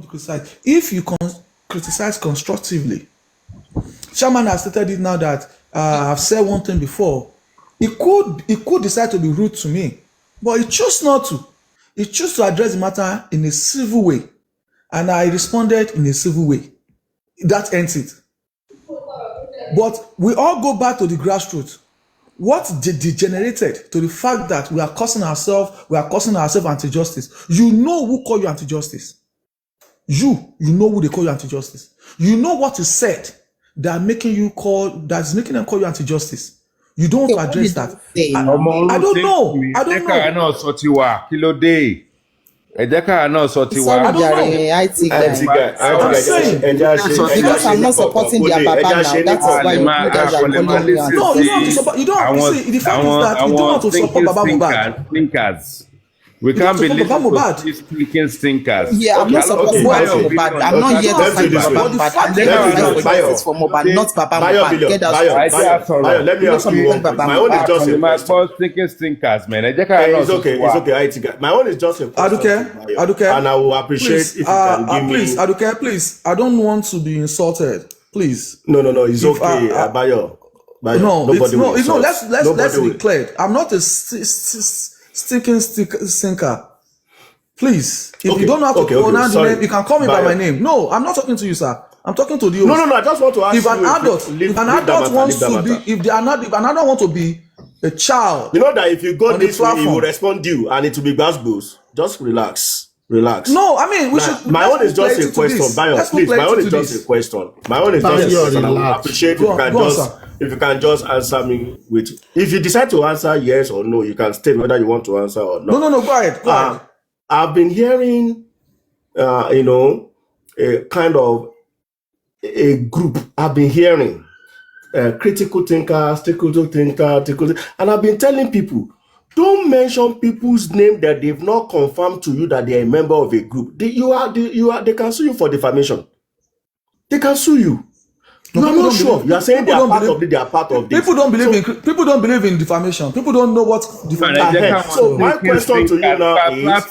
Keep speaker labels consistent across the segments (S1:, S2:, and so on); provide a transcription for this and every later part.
S1: to criticize. If you criticize constructively, Chairman has stated it now that I've said one thing before. He could decide to be rude to me, but he chose not to. He chose to address the matter in a civil way, and I responded in a civil way. That ends it. But we all go back to the grassroots. What degenerated to the fact that we are causing ourselves anti-justice. You know who call you anti-justice. You know who they call you anti-justice. You know what is said that's making them call you anti-justice. You don't want to address that. I don't know. I don't know.
S2: Because I'm not supporting their papa now. That is why you
S1: don't support. You don't have to see. The fact is that you don't want to support Baba Mohbad.
S3: We can't believe these thinking stinkers.
S2: Yeah, I'm not supporting Mohbad. I'm not here to fight Baba Mohbad. It's for Mohbad, not Baba Mohbad. Get out.
S4: Let me ask you. My own is just a question.
S3: Thinking stinkers, man.
S4: It's okay. My own is just a question.
S1: Aduke,
S4: and I will appreciate if you can give me.
S1: Aduke, please. I don't want to be insulted. Please.
S4: No. It's okay, Bayo.
S1: No. Let's be clear. I'm not a stinking stinker. Please. If you don't know how to pronounce the name, you can call me by my name. No, I'm not talking to you, sir. I'm talking to the host.
S4: No. I just want to ask
S1: if an adult wants to be a child.
S4: You know that if you go this way, he will respond you and it will be goosebumps. Just relax.
S1: No, I mean we should.
S4: My own is just a question. Bayo, please. My own is just a question. I will appreciate if you can just answer me with. If you decide to answer yes or no, you can state whether you want to answer or not.
S1: No. Go ahead.
S4: I've been hearing, a kind of a group. I've been hearing critical thinkers, and I've been telling people, don't mention people's name that they've not confirmed to you that they are a member of a group. They can sue you for defamation. They can sue you. You are not sure. You are saying they are part of this.
S1: People don't believe in defamation. People don't know what defamation is.
S4: So my question to you now is,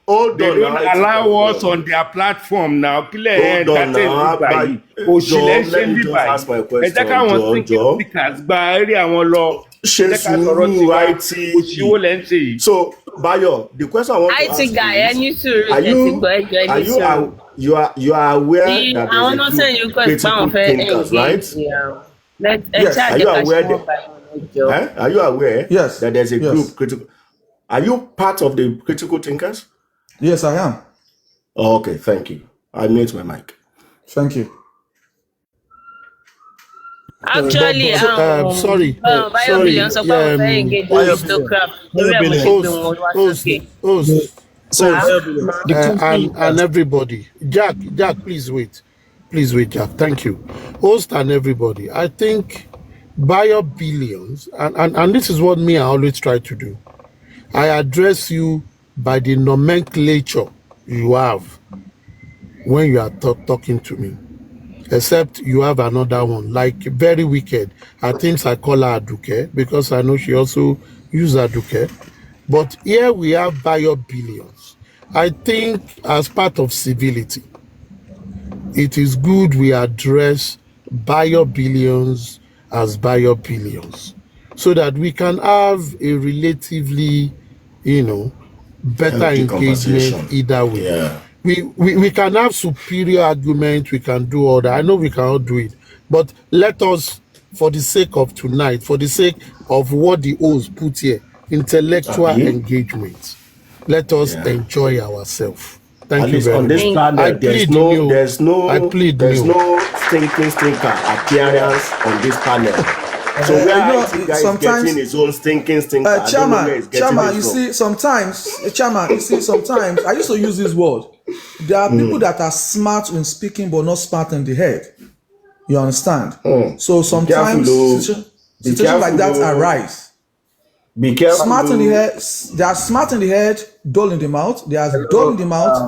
S4: hold on now.
S3: Allow us on their platform now.
S4: Hold on now. Let me just ask my question, Joe. So, Bayo, the question I want to ask you are aware that there's a group critical thinkers, right?
S1: Yes.
S4: Are you aware
S1: yes.
S4: that there's a group critical? Are you part of the critical thinkers?
S1: Yes, I am.
S4: Oh, okay, thank you. I mute my mic.
S1: Thank you.
S5: Actually,
S2: sorry. And everybody, Jack, please wait, Jack. Thank you, host and everybody. I think Bayo Billions, and this is what I always try to do. I address you by the nomenclature you have when you are talking to me. Except you have another one, like very wicked. I think I call her Aduke because I know she also uses Aduke. But here we have Bayo Billions. I think as part of civility, it is good we address Bayo Billions as Bayo Billions so that we can have a relatively, better engagement either way.
S4: Yeah.
S2: We can have superior argument, we can do all that. I know we cannot do it, but let us, for the sake of tonight, for the sake of what the host put here, intellectual engagement, let us enjoy ourselves. Thank you very
S4: much. On this planet, there's no stinker appearance on this planet. So where you guys getting his own stinker?
S1: Chairman, you see, sometimes I used to use this word. There are people that are smart when speaking but not smart in the head. You understand? So sometimes situations like that arise.
S4: Be careful.
S1: Smart in the head, they are smart in the head, dull in the mouth. They are dull in the mouth.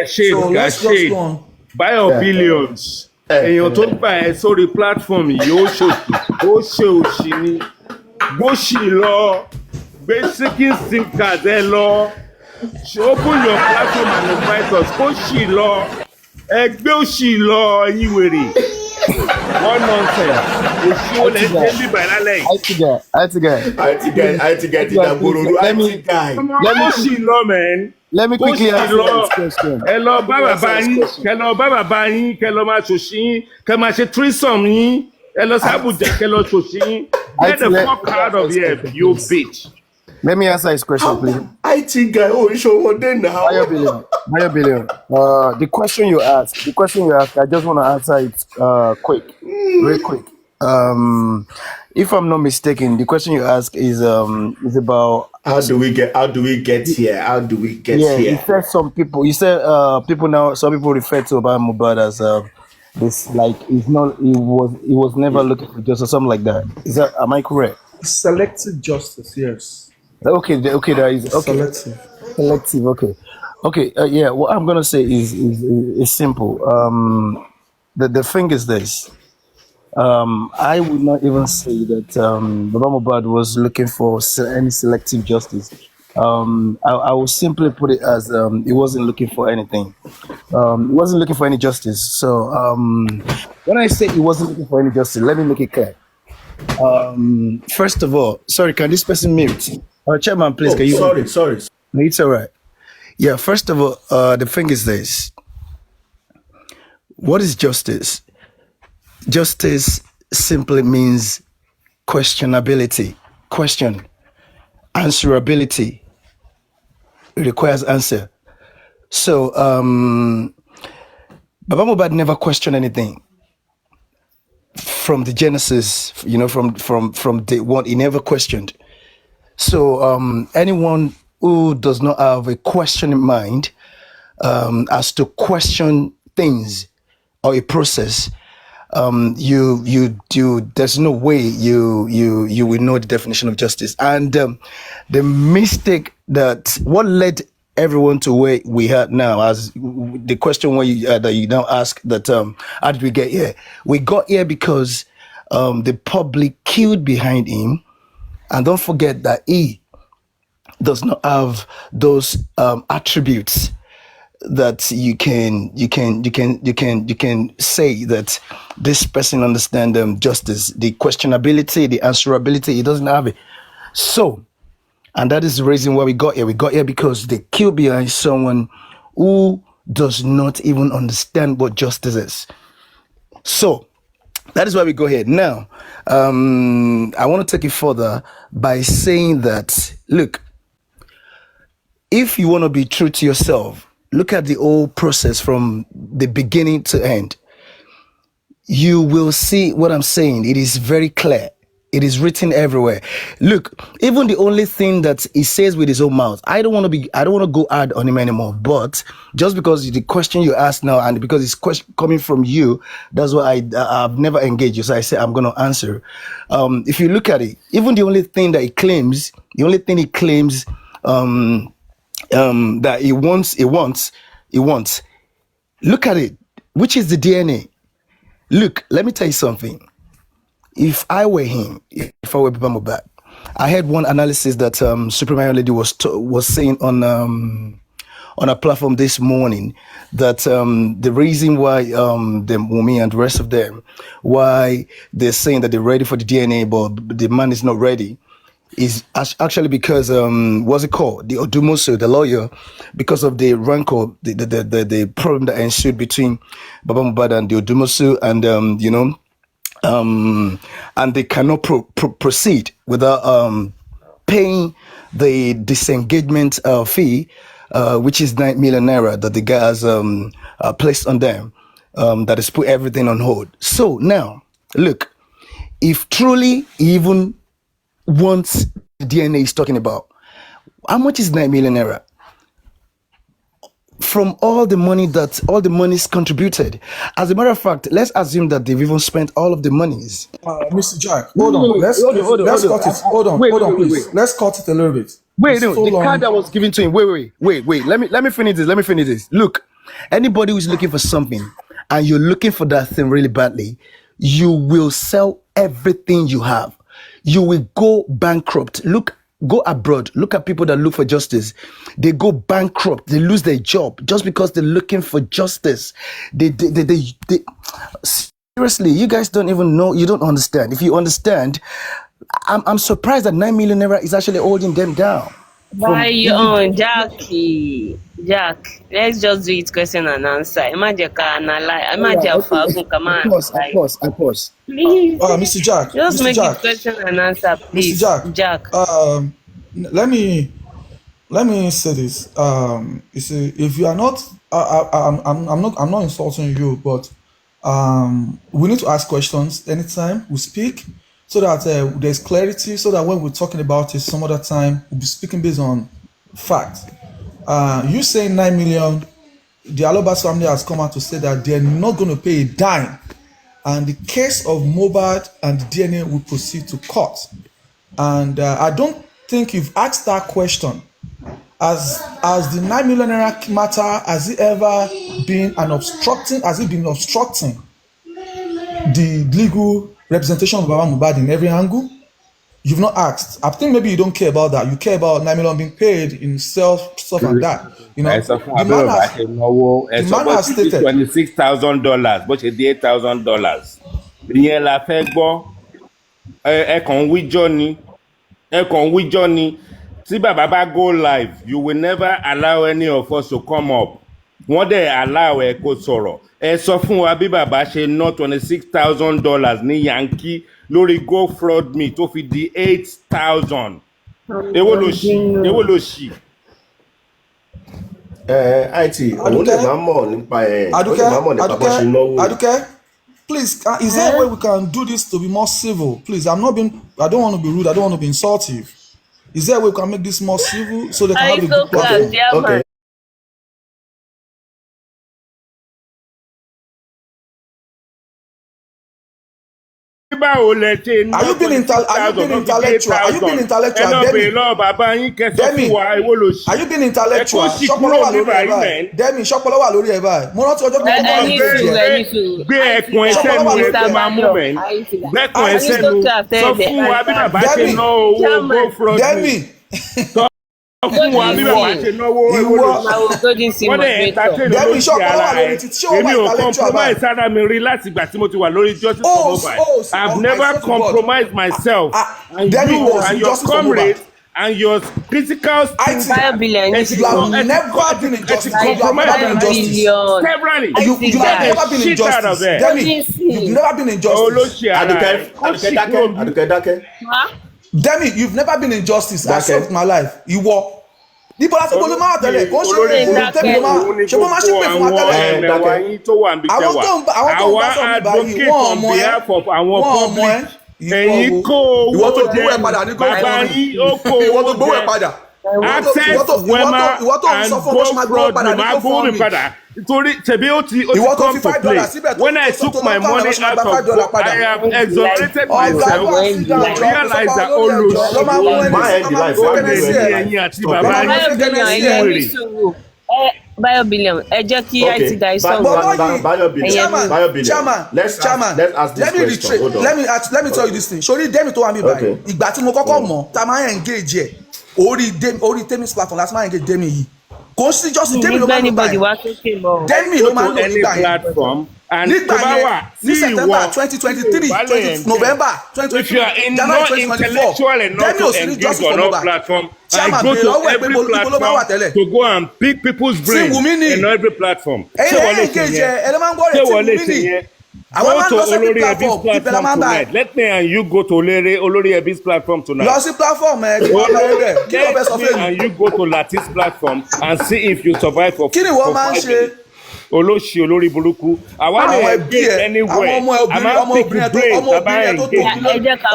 S3: So let's just go on. Bayo Billions. Èèyàn tó gbà ẹ́ sórí platform yìí ó ṣe òṣì ni bó ṣì lọ gbé síkì stinkers ẹ lọ Open your platform and invite us. Kó ṣì lọ. Ẹgbẹ́ òṣì lọ ẹ̀yin wèrè. What nonsense. Òṣì olè ń ṣe bí bàrà lẹ́yìn. Let me ṣì lọ, man.
S5: Let me quickly answer this question.
S3: Ẹ lọ bá bàbá yín, kẹ lọ bá bàbá yín, kẹ lọ máa ṣòṣì yín, kẹ máa ṣe threesome yín, ẹ lọ sábùjá, kẹ lọ ṣòṣì yín. Get the fuck out of here, you bitch.
S5: Let me answer his question, please.
S4: IT guy, show one day now.
S5: Mayor Billion. The question you asked, I just want to answer it quick, very quick. If I'm not mistaken, the question you asked is about
S4: how do we get here?
S5: Yeah, you said some people now, some people refer to about mohbad as this, like he was never looking for justice or something like that. Am I correct?
S1: Selective justice, yes.
S5: Okay, there is selective. Okay. Yeah. What I'm gonna say is simple. The thing is this. I would not even say that Baba Mohbad was looking for any selective justice. I will simply put it as he wasn't looking for anything. He wasn't looking for any justice. So when I say he wasn't looking for any justice, let me make it clear. First of all, sorry, can this person mute? Chairman, please. Can you?
S4: Sorry.
S5: It's all right. Yeah. First of all, the thing is this. What is justice? Justice simply means questionability. Question. Answerability. It requires answer. So, Baba Mohbad never questioned anything. From the genesis, from day one, he never questioned. So, anyone who does not have a questioning mind as to question things or a process, there's no way you will know the definition of justice. And the mistake what led everyone to where we are now, as the question that you now ask, that how did we get here? We got here because the public queued behind him, and don't forget that he does not have those attributes that you can say that this person understands justice, the questionability, the answerability. He doesn't have it. So, and that is the reason why we got here. We got here because they kill behind someone who does not even understand what justice is. So that is why we go here. Now, I want to take it further by saying that, look, if you want to be true to yourself, look at the whole process from the beginning to end. You will see what I'm saying. It is very clear. It is written everywhere. Look, even the only thing that he says with his own mouth, I don't want to go hard on him anymore. But just because the question you ask now, and because it's coming from you, that's why I've never engaged you. So I say I'm going to answer. If you look at it, even the only thing he claims that he wants. Look at it, which is the DNA. Look, let me tell you something. If I were him, if I were Baba Mohbad, I had one analysis that Superman Lady was saying on a platform this morning, that the reason why the Wunmi and the rest of them, why they're saying that they're ready for the DNA, but the man is not ready, is actually because what's it called, the Odumosu, the lawyer, because of the rancor, the problem that ensued between Baba Mohbad and the Odumosu, and and they cannot proceed without paying the disengagement fee, which is 9 million naira that the guy has placed on them, that has put everything on hold. So now, look, if truly even wants the DNA is talking about, how much is 9 million naira? From all the monies contributed. As a matter of fact, let's assume that they've even spent all of the monies.
S1: Mr. Jack, hold on. Let's cut it. Hold on, please. Let's cut it a little bit.
S5: The card that was given to him. Wait. Let me finish this. Look, anybody who's looking for something and you're looking for that thing really badly, you will sell everything you have. You will go bankrupt. Look Go abroad. Look at people that look for justice. They go bankrupt. They lose their job just because they're looking for justice. They seriously, you guys don't even know. You don't understand. If you understand, I'm surprised that 9 million naira is actually holding them down.
S6: Why you on Jackie? Jack, let's just do it question and answer. Imagine analyze. Imagine fagun come on.
S5: Of course.
S6: Please.
S1: Mr. Jack.
S6: Just
S1: Mr.
S6: make
S1: Jack.
S6: it question and answer, please.
S1: Mr.
S6: Jack.
S1: Let me say this. You see, if you are not, I'm not insulting you, but we need to ask questions anytime we speak, so that there's clarity, so that when we're talking about it some other time, we'll be speaking based on fact. You saying 9 million, the Alobas family has come out to say that they're not going to pay a dime, and the case of mohbad and the DNA will proceed to court. And I don't think you've asked that question. As the 9 million naira matter, has it ever been obstructing the legal representation of Baba Mohbad in every angle? You've not asked. I think maybe you don't care about that. You care about 9 million being paid in stuff and that. You know, the man has stated
S3: $26,000, but it's $8,000. Ìyẹn la fẹ́ gbọ́. Ẹ kàn wíjọ́ ni. Tí bàbá bá go live, you will never allow any of us to come up. Wọ́n dẹ̀ allow ẹ kó sọ̀rọ̀. Ẹ sọ fún wa bí bàbá ṣe ná $26,000 ní Yankee lórí GoFundMe tó fi di 8,000. Èwo ló ṣì?
S4: IT òun lè máa mọ̀ nípa bó ṣe náwó.
S1: Aduke, please, is there a way we can do this to be more civil? Please, I don't want to be rude, I don't want to be insultive. Is there a way we can make this more civil so they can have a good platform?
S4: Okay.
S1: Are you being intellectual? Are you being intellectual? Demi? Are you being intellectual? Demi, ṣọpọlọ wà lórí ẹ̀ báyìí. Mo rántí ọjọ́ kan tó
S3: gbé ẹkùn ẹsẹ̀ nu ẹkùn máa mú mẹ́. Gbẹ́kùn ẹsẹ̀ nu sọ fún wa bí bàbá ṣe ná owó GoFundMe.
S1: Demi.
S3: Fún wa bí bàbá ṣe náwó wọ́n dẹ̀ entertain olóṣì ara ẹ̀. Èmi ò compromise ara mi rí láti ìgbà tí mo ti wà lórí justice for Mohbad. I've never compromised myself. And you and your comrades and your critical
S1: You have never been in justice.
S3: severally.
S1: You've never been in justice. Demi, you've never been in justice.
S3: Olóṣì ara ẹ̀.
S4: Aduke.
S1: Demi, you've never been in justice. I saved my life. Ìwọ. Níbo la ti gbolo máa tẹ́lẹ̀? Kò ṣe é tẹ́lẹ̀ máa ṣe bó máa ṣe pè fún wa tẹ́lẹ̀. Àwọn advocate on behalf of àwọn public. Ẹ̀yin kó owó jẹ bàbá yín ó kó owó jẹ. Access Wema and GoFundMe máa gbówó mi padà. Nítorí tẹ̀bí ó ti come to play. When I took my money out of I have exonerated myself. I realized that
S6: Bio-billion. Ẹ jẹ́ kí IT guys sọ̀rọ̀.
S1: Chairman, let me tell you this thing. Sori Demi tó wà mí báyìí. Ìgbà tí mo kọ́kọ́ mọ̀, tá a máa engage ẹ̀. Orí Temi's platform láti máa engage Demi yìí. Kò sí just Demi ló máa ń lò báyìí. Demi ló máa ń lò nígbà yẹn. Nígbà yẹn ní September 2023, November 2023, January 2024, Demi ò sí ní justice for Mohbad. Chairman bèrè lọ́wọ́ ẹ̀ pé ibo ló máa wà tẹ́lẹ̀.
S3: To go and pick people's brain in every platform.
S1: Ẹ̀yin lẹ́yìn kejì ẹ̀ ló máa ń gbọ́ rẹ̀ tí Wumi ní. Àwọn máa ń lọ sí platform ibẹ̀ la máa ń bá.
S3: Let me and you go to Olori Ebi's platform tonight.
S1: Lọ sí platform ẹ̀ kí wọ́n bẹ̀rẹ̀ rẹ̀ kí ló fẹ́ sọ fún mi.
S3: And you go to Latis platform and see if you survive for 5
S1: Kí
S3: minutes.
S1: ni wọ́n máa ń ṣe?
S3: Olóṣì olórí burúkú. Àwa lè ẹbí anywhere.
S1: Àwọn ọmọ obìnrin tó ọmọ obìnrin tó tóbi lọ.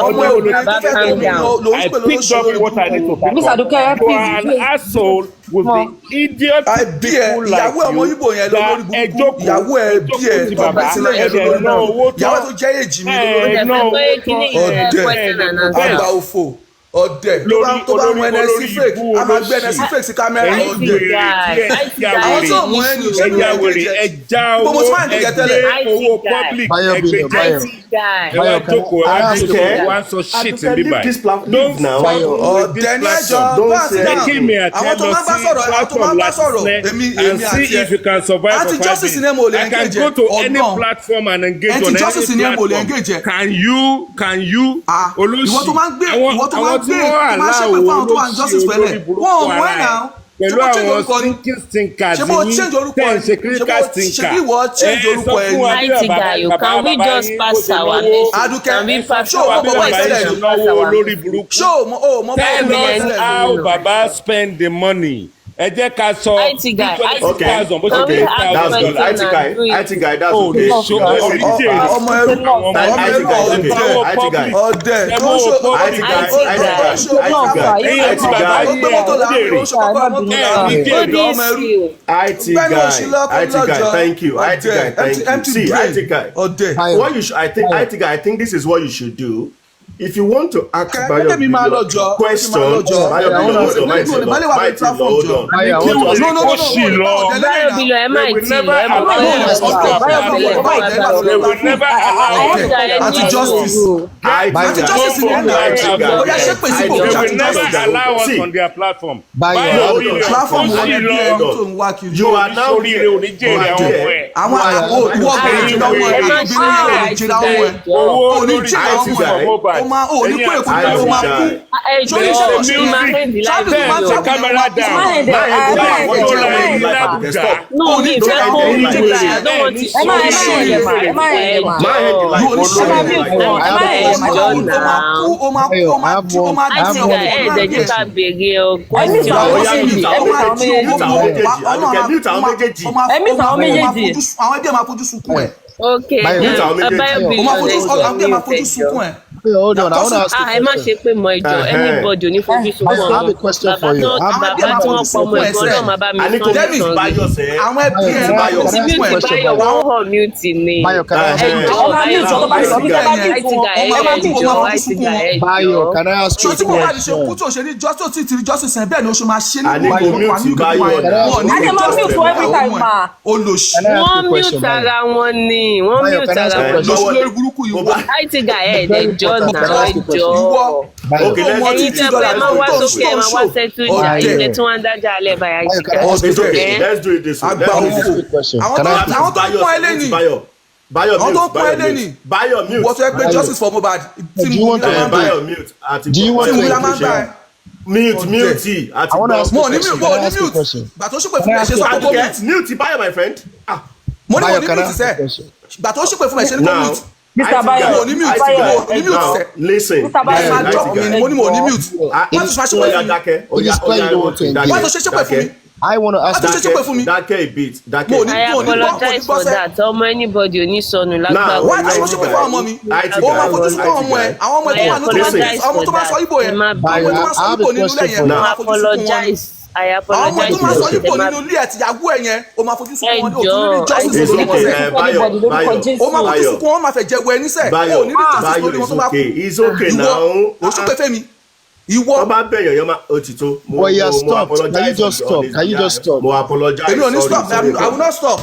S1: Ọmọ obìnrin tó fẹ́ tóbi lọ ló ń pè lóṣù olórí burúkú.
S6: Miss Aduke,
S3: you are an asshole with the idiot people like
S1: ìyàwó ọmọ Igbo yẹn lórí burúkú. Ìyàwó ẹ bí ẹ tọ́gbà sílẹ̀ yẹn lórí burúkú. Ìyàwó tó jẹ́ èjì mi lórí burúkú. Ọ̀dẹ̀ àgbà òfò. ọdẹ tó bá mú ẹnẹsí fake a máa gbé ẹnẹsí fake sí kámẹ́rà ọdẹ àwọn tó mú ẹni ò ṣe ló
S3: ẹja wèrè ẹja owó ẹgbẹ́ owó public ẹgbẹ́ jókòó wá sọ shit ní báyìí don't fight with this platform jẹ́ kí mi àti ẹ lọ sí platform láti snẹ́ and see if you can survive for 5 minutes. I can go to any platform and engage on any platform. Can you olóṣì àwọn tí wọ́n aláwọ̀ olóṣì olórí burúkú ara ẹ̀ pẹ̀lú àwọn stinking stinkers yìí tẹ̀ ń ṣe critical stinker ẹ sọ fún wa bí bàbá bá yín kó tó lọ́wọ́ can we pass our boys lọ́wọ́ olórí burúkú tell us how baba spend the money. Ẹ jẹ́ ká sọ $20,000 bó ṣe $8,000.
S4: IT guy, that's okay.
S1: Ọmọ ẹrú ọdẹ tó ṣe
S4: thank you. See, IT guy. What you should, IT guy, I think this is what you should do. If you want to ask about your question, hold
S3: on their platform.
S4: You are now
S5: Hold on, I want to ask you
S6: ẹ má ṣe pé mọ ìjọ anybody ò ní fojú sunkún
S5: I have a question for you.
S6: Bàbá tí wọ́n pọ̀ mọ́ ẹ̀gbọ́n náà máa bá mi sọ
S1: àwọn ẹbí
S6: Báyọ̀ wọ́n hàn mute ni
S5: Bayo, can I ask you? Bayo, can I ask you a question?
S6: Ẹjọ́ náà ẹjọ́ ẹ̀yin tẹ́ pé ẹ máa wá sókè ẹ máa wá sẹ́tù ìjà ilẹ̀ tí wọ́n ń dájà alẹ́ báyà ìjà.
S4: Let's do it this way.
S1: àwọn tó ń pọ́n ẹlẹ́ni
S4: Bayo mute.
S1: wọ́n fẹ́ pé justice for Mohbad
S5: Do you want to
S4: Bayo mute.
S5: Do you want to
S4: mute?
S5: I want to ask you a question. Can I ask you a question?
S1: gbàtó ṣùpẹ̀ fún ẹ̀ ṣe sọ kókó mute.
S4: Mute Bayo, my friend.
S1: mo ní
S5: Bayo,
S1: mo ní
S5: can I
S1: mute
S5: ask you a
S1: sẹ́
S5: question?
S1: gbàtó ṣùpẹ̀ fún ẹ̀ ṣe ní kó mute.
S7: Mr. Bayo,
S4: listen.
S7: Mr. Bayo,
S1: mo ní mo ní mute. wọ́n ti ṣe pé fún mi.
S5: It is clear you don't want to engage.
S1: wọ́n ti ṣe pé fún mi.
S5: I want to ask
S1: wọ́n ti ṣe pé fún mi.
S4: Dákẹ́ a bit.
S6: I apologize for that. Ọmọ anybody ò ní sọnù lágbàá.
S1: wọ́n ti ṣe pé fún ọmọ mi. ó máa fojú sí ọmọ ẹ̀ àwọn ọmọ ẹ̀ tó wà ní ọmọ tó bá sọ Ìgbò yẹn ọmọ tó bá sọ Ìgbò nínú ilé yẹn ó máa fojú sí fún wọn.
S6: I
S1: àwọn ọmọ
S6: apologize
S1: tó máa sọ
S6: for
S1: Ìgbò
S6: that.
S1: nínú ilé ẹ̀ tìyàwó ẹ̀ yẹn ó máa fojú sí fún wọn.
S6: Ẹjọ́,
S1: justice lórí wọn sẹ́.
S4: Bayo,
S1: ó máa fojú sí fún wọn máa fẹ́ jẹ́wọ́ ẹni sẹ́. ó ní justice lórí wọn tó bá kú.
S4: It's okay now.
S1: ó ṣùpẹ̀ fẹ́ mi. ìwọ
S4: ọba bẹ̀yàn yọ máa ó ti tó.
S5: Well, you stop. Can you just stop? Can you just stop?
S4: Mo apologize.
S1: èmi ò ní stop. I will not stop.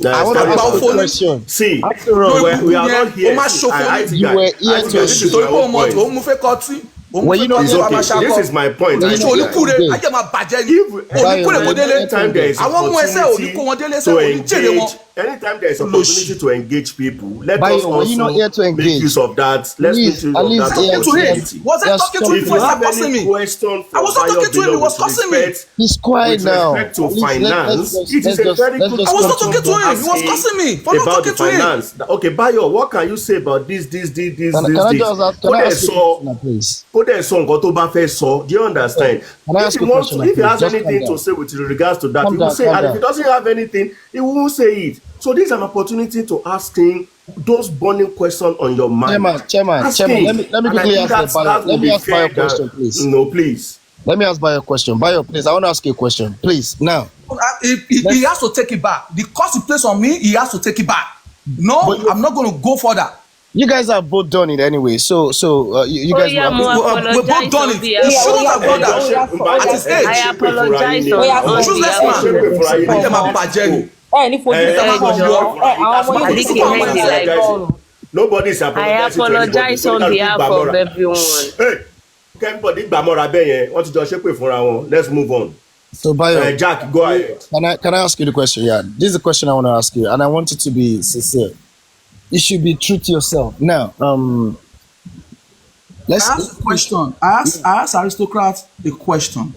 S5: I want to
S1: About
S5: ask you
S1: phone.
S5: a question.
S4: See,
S5: After all,
S4: we are not here.
S1: ó máa ṣòfò
S5: You were here to
S4: this is
S1: torí
S4: my
S1: pé
S4: own
S1: ọmọ
S4: point.
S1: tó ń mú fẹ́ kọtí.
S5: Well, you know,
S4: It's okay. This is my point.
S5: Well, you know,
S1: oníkúre ayé máa bàjẹ́ ni oníkúre kò délé
S4: Anytime there is
S1: àwọn ọmọ ẹsẹ̀ oníkó wọn délé sẹ́ oníjèrè wọn.
S4: anytime there is opportunity to engage people, let
S5: Bayo,
S4: us
S5: were you not here to
S4: also make
S5: engage?
S4: use of that. Let's
S5: Please,
S4: make use
S5: at
S4: of
S5: least
S4: that
S5: here to
S4: opportunity.
S1: Was I
S5: Just
S1: talking to
S5: stop
S1: him
S4: If
S1: before
S4: you
S1: he
S4: have
S1: started cussing
S4: any
S1: me?
S4: question
S1: I
S4: for
S1: was not
S4: Bayo
S1: talking to him, he
S4: Bilo
S1: was
S4: with
S1: cussing me.
S4: respect,
S5: He's quiet
S4: with
S5: now.
S4: respect to
S5: At least
S4: finance, it is
S5: let's
S4: a
S5: just-
S4: very
S5: let's
S4: good
S5: just
S1: I was not
S5: continue.
S1: talking to him. He was cussing me for not
S4: about the
S1: talking to him.
S4: finance. Okay, Bayo, what can you say about this?
S5: Can I just ask, can I ask you a question, please?
S4: Kó dẹ̀ sọ nǹkan tó bá fẹ́ sọ, do you understand?
S5: Can I ask
S4: If
S5: you
S4: he
S5: a
S4: wants
S5: question,
S4: to, if he
S5: please?
S4: has
S5: Just
S4: anything
S5: calm
S4: to
S5: down.
S4: say with regards to that,
S5: Calm
S4: he will
S5: down,
S4: say,
S5: calm
S4: and if
S5: down.
S4: he doesn't have anything, he won't say it. So this is an opportunity to ask him those burning questions on your mind.
S5: Chairman,
S4: Ask him.
S5: let me
S4: And I
S5: quickly
S4: think
S5: ask
S4: that
S5: Bayo.
S4: will
S5: Let me
S4: be
S5: ask Bayo
S4: fair
S5: a question,
S4: that-
S5: please.
S4: No, please.
S5: Let me ask Bayo a question. Bayo, please, I want to ask you a question. Please, now.
S1: He has to take it back. The cost he placed on me, he has to take it back. No, I'm not going to go further.
S5: You guys have both done it anyway. You
S6: Oh
S5: guys will
S6: yeah,
S5: have
S6: mo
S5: to.
S1: We both
S6: apologize
S1: done
S6: on
S1: it.
S6: behalf
S1: He
S7: Oya,
S6: of
S1: shouldn't
S7: oya,
S1: have done
S7: oya,
S1: that
S7: oya,
S1: at
S7: oya,
S1: his age.
S6: I apologize on
S7: oya,
S1: Òun
S6: on
S1: useless
S6: behalf of
S1: man.
S6: the
S1: Ayé ẹ̀ máa
S7: ọmọ.
S1: bàjẹ́ ni.
S7: Ẹ ní fojú
S1: Ayé ẹ̀ máa
S7: kan
S6: ẹ
S1: yọ.
S7: jọ. Àwọn ọmọ
S1: Máa
S7: yóò ní
S1: fojú
S6: Lizzy
S1: kan
S7: fojú
S1: máa
S7: kan
S6: Hendy
S1: ṣe.
S6: like
S7: lọ́rùn.
S4: Nobody is
S6: I
S4: apologizing to anybody.
S6: apologize on behalf of everyone.
S4: Hey, everybody gbàmọ́ra bẹ́ẹ̀ yẹn, wọ́n ti jọ ṣépè fúnra wọn. Let's move on.
S5: So, Bayo,
S4: Jack, go ahead.
S5: can I ask you the question? Yeah, this is the question I want to ask you, and I want you to be sincere. You should be true to yourself. Now, let's.
S1: I asked a question. I asked aristocrat a question.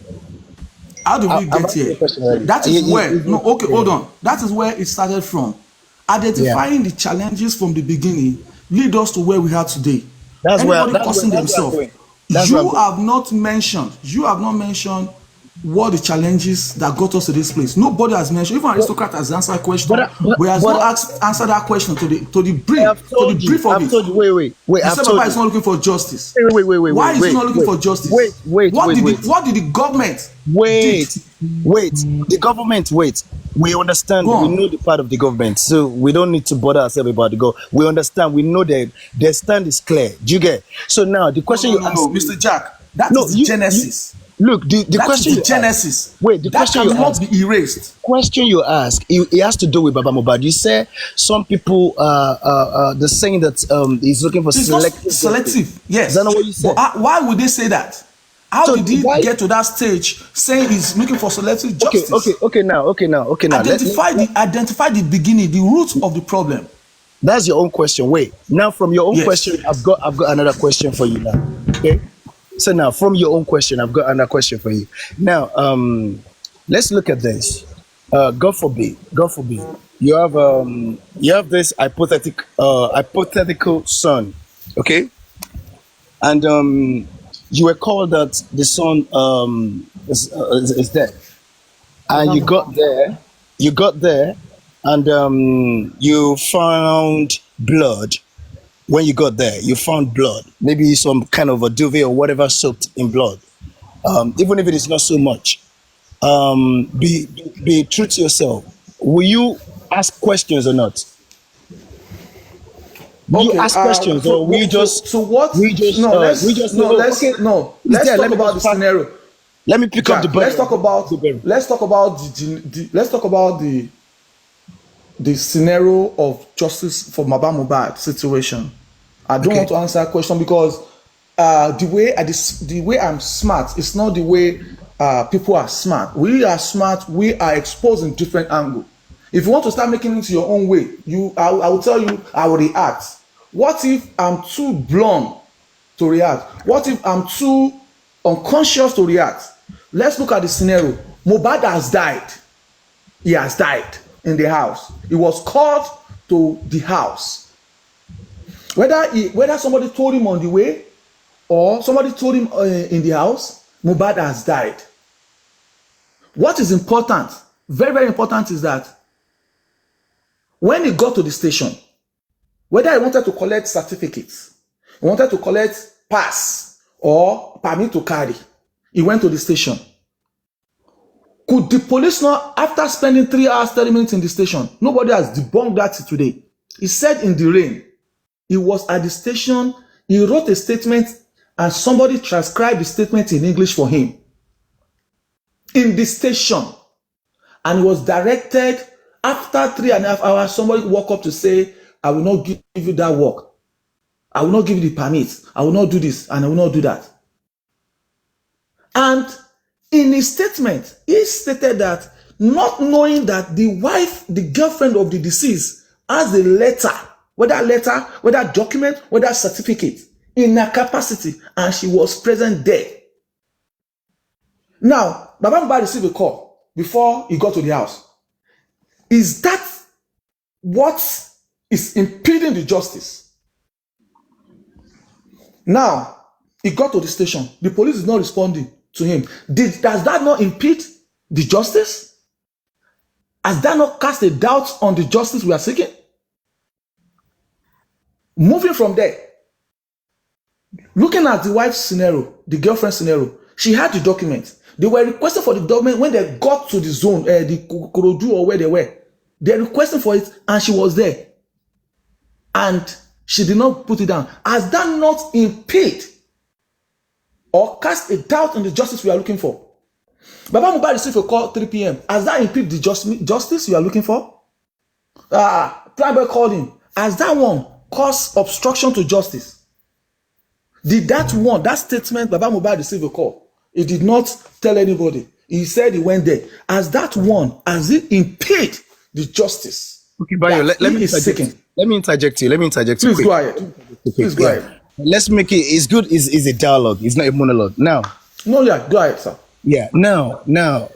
S1: How did we
S5: I'm
S1: get
S5: asking you
S1: here?
S5: a question already.
S1: That is where.
S5: You-
S1: Okay, hold on. That is where it started from. Identifying the challenges from the beginning lead us to where we are today.
S5: That's where-
S1: Anybody
S5: that's
S1: cursing
S5: where- that's where I'm
S1: themselves.
S5: going. That's where I'm going.
S1: You have not mentioned what the challenges that got us to this place. Nobody has mentioned. Even aristocrat has answered a question, but has not answered that question to the brief
S5: I've told you.
S1: of
S5: I've
S1: it.
S5: told you. Wait.
S1: You
S5: I've
S1: said
S5: told
S1: Papa is
S5: you.
S1: not looking for justice.
S5: Wait.
S1: Why is
S5: wait,
S1: he not looking
S5: wait,
S1: for justice?
S5: Wait.
S1: What did the government
S5: Wait.
S1: did?
S5: The government. Wait. We understand.
S1: Go
S5: We
S1: on.
S5: know the part of the government, so we don't need to bother ourselves about the go. We understand. We know that their stand is clear. Do you get? So now the question
S1: No,
S5: you ask,
S1: Mr. Jack, that
S5: No,
S1: is the
S5: you-
S1: genesis.
S5: look, the
S1: That
S5: question
S1: is the
S5: you ask-
S1: genesis.
S5: Wait, the
S1: that
S5: question you
S1: cannot
S5: ask-
S1: be erased.
S5: question you ask, it has to do with Baba Mohbad. You say some people the saying that he's looking for
S1: It's
S5: selective.
S1: not selective. Yes.
S5: Is that not what you said?
S1: But why would they say that? How
S5: So
S1: did he
S5: why-
S1: get to that stage saying he's looking for selective justice?
S5: Okay. Now.
S1: Identify the beginning, the root of the problem.
S5: That's your own question. Wait. Now, from your own
S1: Yes.
S5: question, I've got another question for you now. Okay. So now, from your own question, I've got another question for you. Now, let's look at this. God forbid, you have this hypothetical son, okay, and you were called that the son is dead, and you got there, and you found blood. When you got there, you found blood, maybe some kind of a duvet or whatever soaked in blood. Even if it is not so much, be true to yourself. Will you ask questions or not? Will you ask questions, or will you just?
S1: So what?
S5: We just.
S1: No, let's
S5: we just.
S1: no.
S5: oh,
S1: Let's
S5: okay.
S1: no.
S5: It's
S1: Let's
S5: there,
S1: talk
S5: let me
S1: about the
S5: just pack-
S1: scenario.
S5: Let me pick up
S1: Jack,
S5: the.
S1: let's talk about the scenario of justice for Baba Mohbad situation. I don't
S5: Okay.
S1: want to answer that question because the way I'm smart is not the way people are smart. We are smart. We are exposed in different angle. If you want to start making it your own way, I will tell you I will react. What if I'm too blunt to react? What if I'm too unconscious to react? Let's look at the scenario. Mohbad has died. He has died in the house. He was called to the house. Whether somebody told him on the way or somebody told him in the house, Mohbad has died. What is important, very, very important, is that when he got to the station, whether he wanted to collect certificates, he wanted to collect pass or permit to carry, he went to the station. Could the police not, after spending 3 hours, 30 minutes in the station, nobody has debunked that today. He said in the rain, he was at the station, he wrote a statement, and somebody transcribed the statement in English for him. In the station. And he was directed, after 3.5 hours, somebody walked up to say, I will not give you that work. I will not give you the permit. I will not do this, and I will not do that. And in his statement, he stated that not knowing that the wife, the girlfriend of the deceased, has a whether document, whether certificate, in her capacity, and she was present there. Now, Baba Mohbad received a call before he got to the house. Is that what is impeding the justice? Now, he got to the station. The police is not responding to him. Does that not impede the justice? Has that not cast a doubt on the justice we are seeking? Moving from there, looking at the wife's scenario, the girlfriend scenario, she had the document. They were requesting for the document when they got to the zone, the Korodu or where they were. They're requesting for it, and she was there. And She did not put it down. Has that not impede or cast a doubt on the justice we are looking for? Baba Mohbad received a call 3 p.m. Has that impede the justice you are looking for? Private called him. Has that one caused obstruction to justice? Did that statement, Baba Mohbad received a call? He did not tell anybody. He said he went there. Has it impede the justice?
S5: Okay, Bayo, let me interject you.
S1: Please
S5: quick.
S1: go ahead. Please go ahead.
S5: Let's make it. It's good. It's a dialogue. It's not a monologue. Now.
S1: No, yeah, go ahead, sir.
S5: Yeah. Now,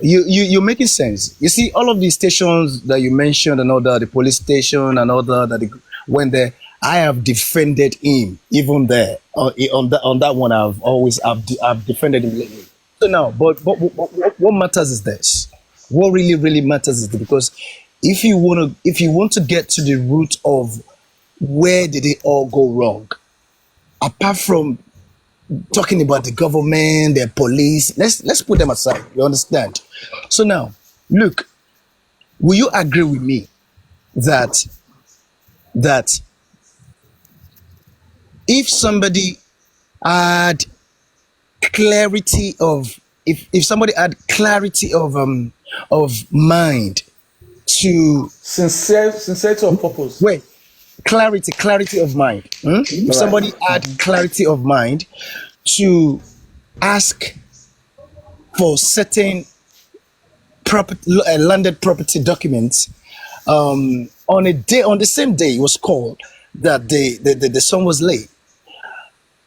S5: you're making sense. You see, all of these stations that you mentioned and all that, the police station and all that they went there. I have defended him even there. On that one, I've defended him lately. So now, but what matters is this. What really matters is this, because if you want to get to the root of where did it all go wrong, apart from talking about the government, the police, let's put them aside. You understand? So now, look, will you agree with me that if somebody had clarity of if somebody had clarity of mind to
S1: sincerity of purpose.
S5: Wait, clarity of mind. If somebody had clarity of mind to ask for certain landed property documents on the same day it was called that the son was late,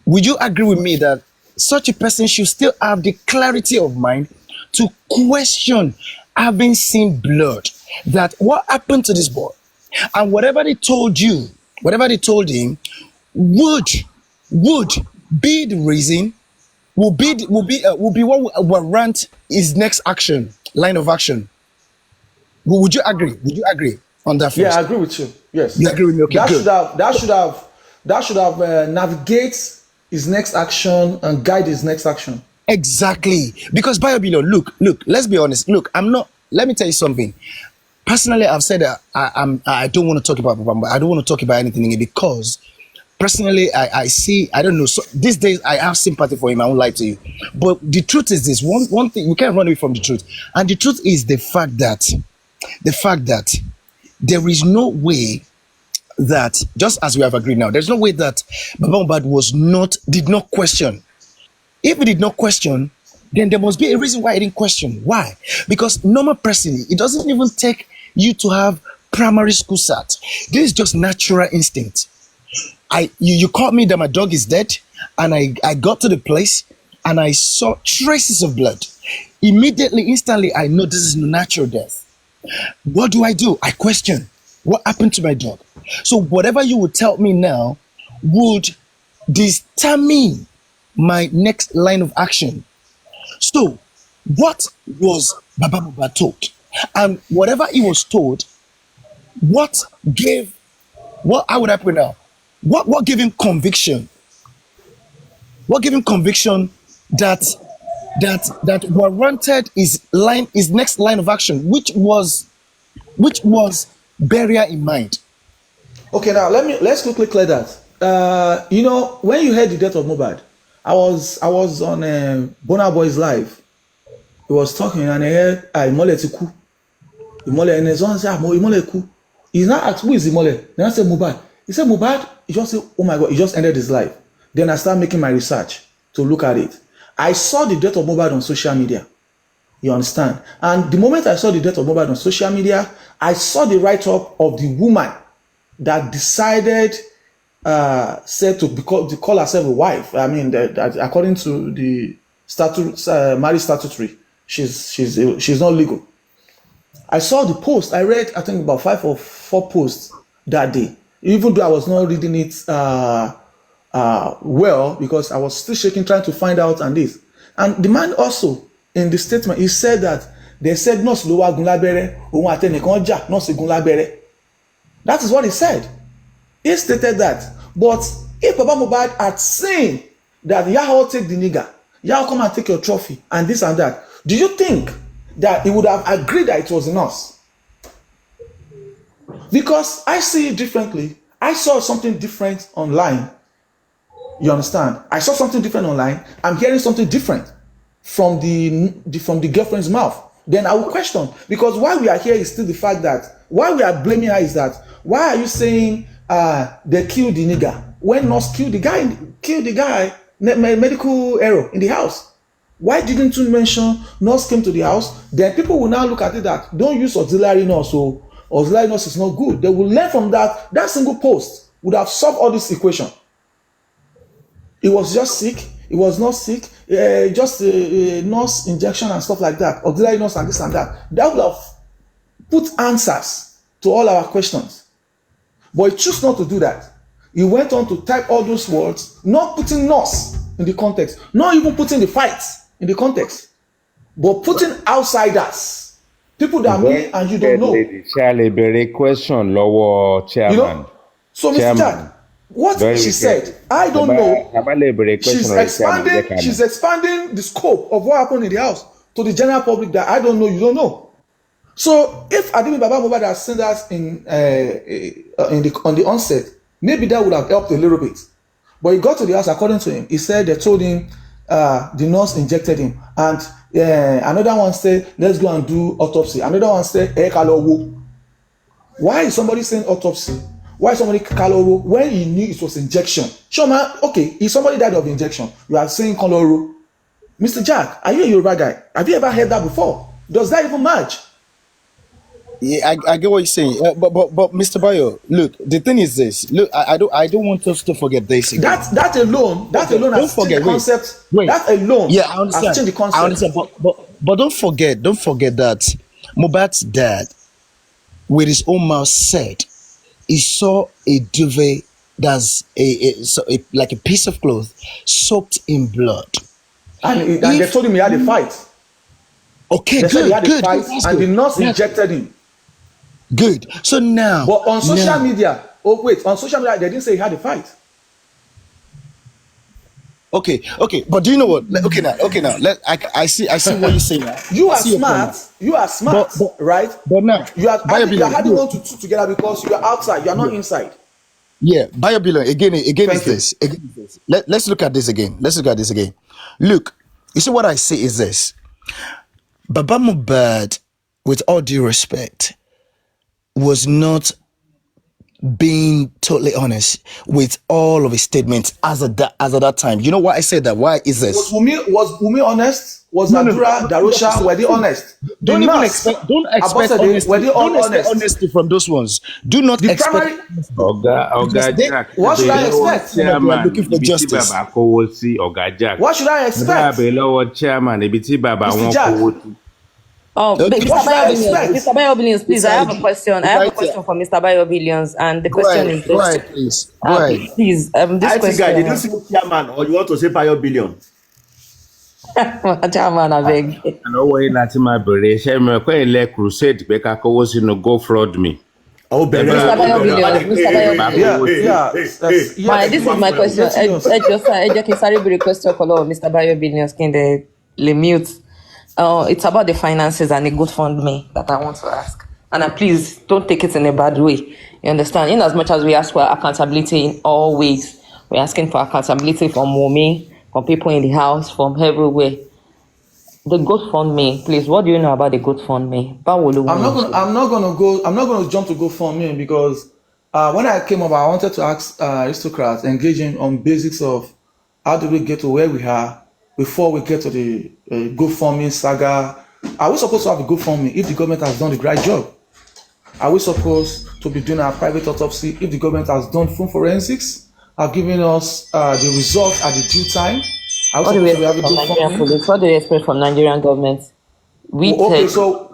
S5: would you agree with me that such a person should still have the clarity of mind to question having seen blood, that what happened to this boy, and whatever they told him would be the reason, will be what will warrant his next line of action? Would you agree on that first?
S1: Yeah, I agree with you. Yes.
S5: You agree with me? Okay, good.
S1: That should have navigate his next action and guide his next action.
S5: Exactly. Because Biobilo, look, let's be honest. Look, let me tell you something. Personally, I've said that I don't want to talk about Bamba. I don't want to talk about anything because personally, I see, I don't know. So these days, I have sympathy for him. I won't lie to you. But the truth is this, one thing, we can't run away from the truth. And the truth is the fact that there is no way that, just as we have agreed now, there's no way that Baba Mohbad did not question. If he did not question, then there must be a reason why he didn't question. Why? Because normal person, it doesn't even take you to have primary school cert. This is just natural instinct. You called me that my dog is dead, and I got to the place and I saw traces of blood. Immediately, instantly, I know this is natural death. What do? I question. What happened to my dog? So whatever you would tell me now would determine my next line of action. So what was Baba Mohbad told? And whatever he was told, how would I put it now? What gave him conviction? What gave him conviction that warranted his next line of action, which was burial in mind?
S1: Okay, now let's quickly clear that. When you heard the death of Mohbad, I was on Burna Boy's live. He was talking and I heard Imole Tiku. Imole, and his son said, Imole Ku. He's not asked who is Imole. Then I said Mohbad. He said Mohbad. He just said, oh my God, he just ended his life. Then I started making my research to look at it. I saw the death of Mohbad on social media. You understand? And the moment I saw the death of Mohbad on social media, I saw the write-up of the woman that decided, said to call herself a wife. I mean, that according to the marriage statutory, she's not legal. I saw the post. I read, I think, about 5 or 4 posts that day, even though I was not reading it well, because I was still shaking, trying to find out and this. And the man also, in the statement, he said that they said nurse lo wa gun labere, ohun atenikan ja, nurse gun labere. That is what he said. He stated that. But if Baba Mohbad had seen that Yahoo take the nigger, Yahoo come and take your trophy, and this and that, do you think that he would have agreed that it was a nurse? Because I see it differently. I saw something different online. You understand? I saw something different online. I'm hearing something different from the girlfriend's mouth. Then I will question, because why we are here is still the fact that why we are blaming her is that why are you saying they killed the nigger when nurse killed the guy medical error in the house? Why didn't you mention nurse came to the house? Then people will now look at it that don't use auxiliary nurse, so auxiliary nurse is not good. They will learn from that. That single post would have solved all this equation. It was just sick. It was not sick. Just a nurse injection and stuff like that. Auxiliary nurse and this and that. That would have put answers to all our questions. But he chose not to do that. He went on to type all those words, not putting nurse in the context, not even putting the fight in the context, but putting outsiders, people that me and you don't know.
S3: Shall question lower chairman.
S1: You know? So, Mr. Jack, what she said, I don't know. She's expanding the scope of what happened in the house to the general public that I don't know, you don't know. So if Adimi Baba Mohbad had seen us on the onset, maybe that would have helped a little bit. But he got to the house, according to him, he said they told him the nurse injected him. And another one said, let's go and do autopsy. Another one said, why is somebody saying autopsy? Why somebody Kaloro when he knew it was injection? Sure, man, okay, if somebody died of injection, you are saying Kaloro. Mr. Jack, are you a Yoruba guy? Have you ever heard that before? Does that even match?
S5: Yeah, I get what you're saying, but Mr. Bayo, look, the thing is this. Look, I don't want us to forget this again.
S1: That alone has changed the concept. Wait. That alone,
S5: yeah, I understand. Has changed the concept. I understand, but don't forget that Mohbad's dad, with his own mouth, said he saw a duvet that's like a piece of cloth soaked in blood,
S1: and they told him he had a fight.
S5: Okay,
S1: they
S5: good.
S1: He had a fight, and the nurse injected him.
S5: Good. So now,
S1: but on social media, on social media, they didn't say he had a fight.
S5: Okay, but do you know what? Okay now. I see what you're saying.
S1: You are smart, right?
S5: But now
S1: you are having one to two together because you are outside. You are not inside.
S5: Yeah, Biobillion again is this. Let's look at this again. Look, you see what I say is this. Baba Mohbad, with all due respect, was not being totally honest with all of his statements as at that time. You know why I said that? Why is this?
S1: Was Wumi honest? Was Nadura, Darusha, were they honest?
S5: Don't expect honesty.
S1: Were they all honest?
S5: Honesty from those ones. Do not expect.
S3: Jack,
S1: what should I expect?
S5: We are looking for justice.
S1: What should I expect? Mr. Jack.
S6: Oh, Mr. Bayo Billions, please. I have a question. I have a question for Mr. Bayo Billions, and the question is this.
S5: Right, please. Right.
S6: Please, this question.
S4: Did you say chairman or you want to say Bayo Billion?
S6: Chairman, I beg.
S3: I know why Latima Bere. Shame me crusade beka kowo sinu go fraud me.
S4: Oh,
S6: Mr. Bayo Billions. Yeah. This is my question. I just sorry, be question for Mr. Bayo Billions. Can they mute? It's about the finances and the GoFundMe that I want to ask. And please don't take it in a bad way. You understand? In as much as we ask for accountability in all ways, we're asking for accountability from Wumi, from people in the house, from everywhere. The GoFundMe, please. What do you know about the GoFundMe?
S1: I'm not gonna jump to GoFundMe because when I came up, I wanted to ask aristocrats engaging on basics of how do we get to where we are before we get to the GoFundMe saga. Are we supposed to have a GoFundMe if the government has done the right job? Are we supposed to be doing our private autopsy if the government has done full forensics, have given us the results at the due time?
S6: What do we expect from Nigerian police? What do you expect from Nigerian government? We said
S1: so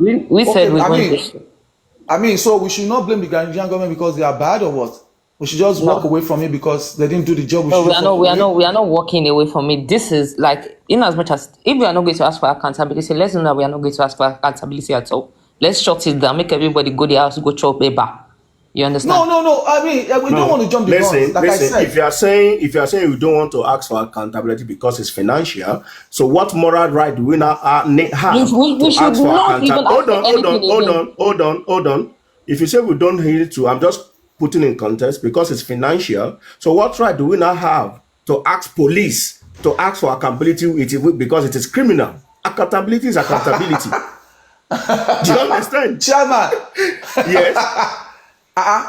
S1: we should not blame the Nigerian government because they are bad or what? We should just walk away from it because they didn't do the job.
S6: We are not walking away from it. This is like, in as much as if we are not going to ask for accountability, let's know that we are not going to ask for accountability at all. Let's shut it down, make everybody go their house, go chop a bar. You understand?
S1: No. I mean, we don't want to jump the gun. Like I said,
S4: if you are saying we don't want to ask for accountability because it's financial, so what moral right do we now have
S6: we
S4: to
S6: should
S4: ask for
S6: not even
S4: accountability? Hold on. If you say we don't need to, I'm just putting in context because it's financial. So what right do we now have to ask police to ask for accountability because it is criminal? Accountability is accountability. Do you understand?
S1: Chairman,
S4: Yes.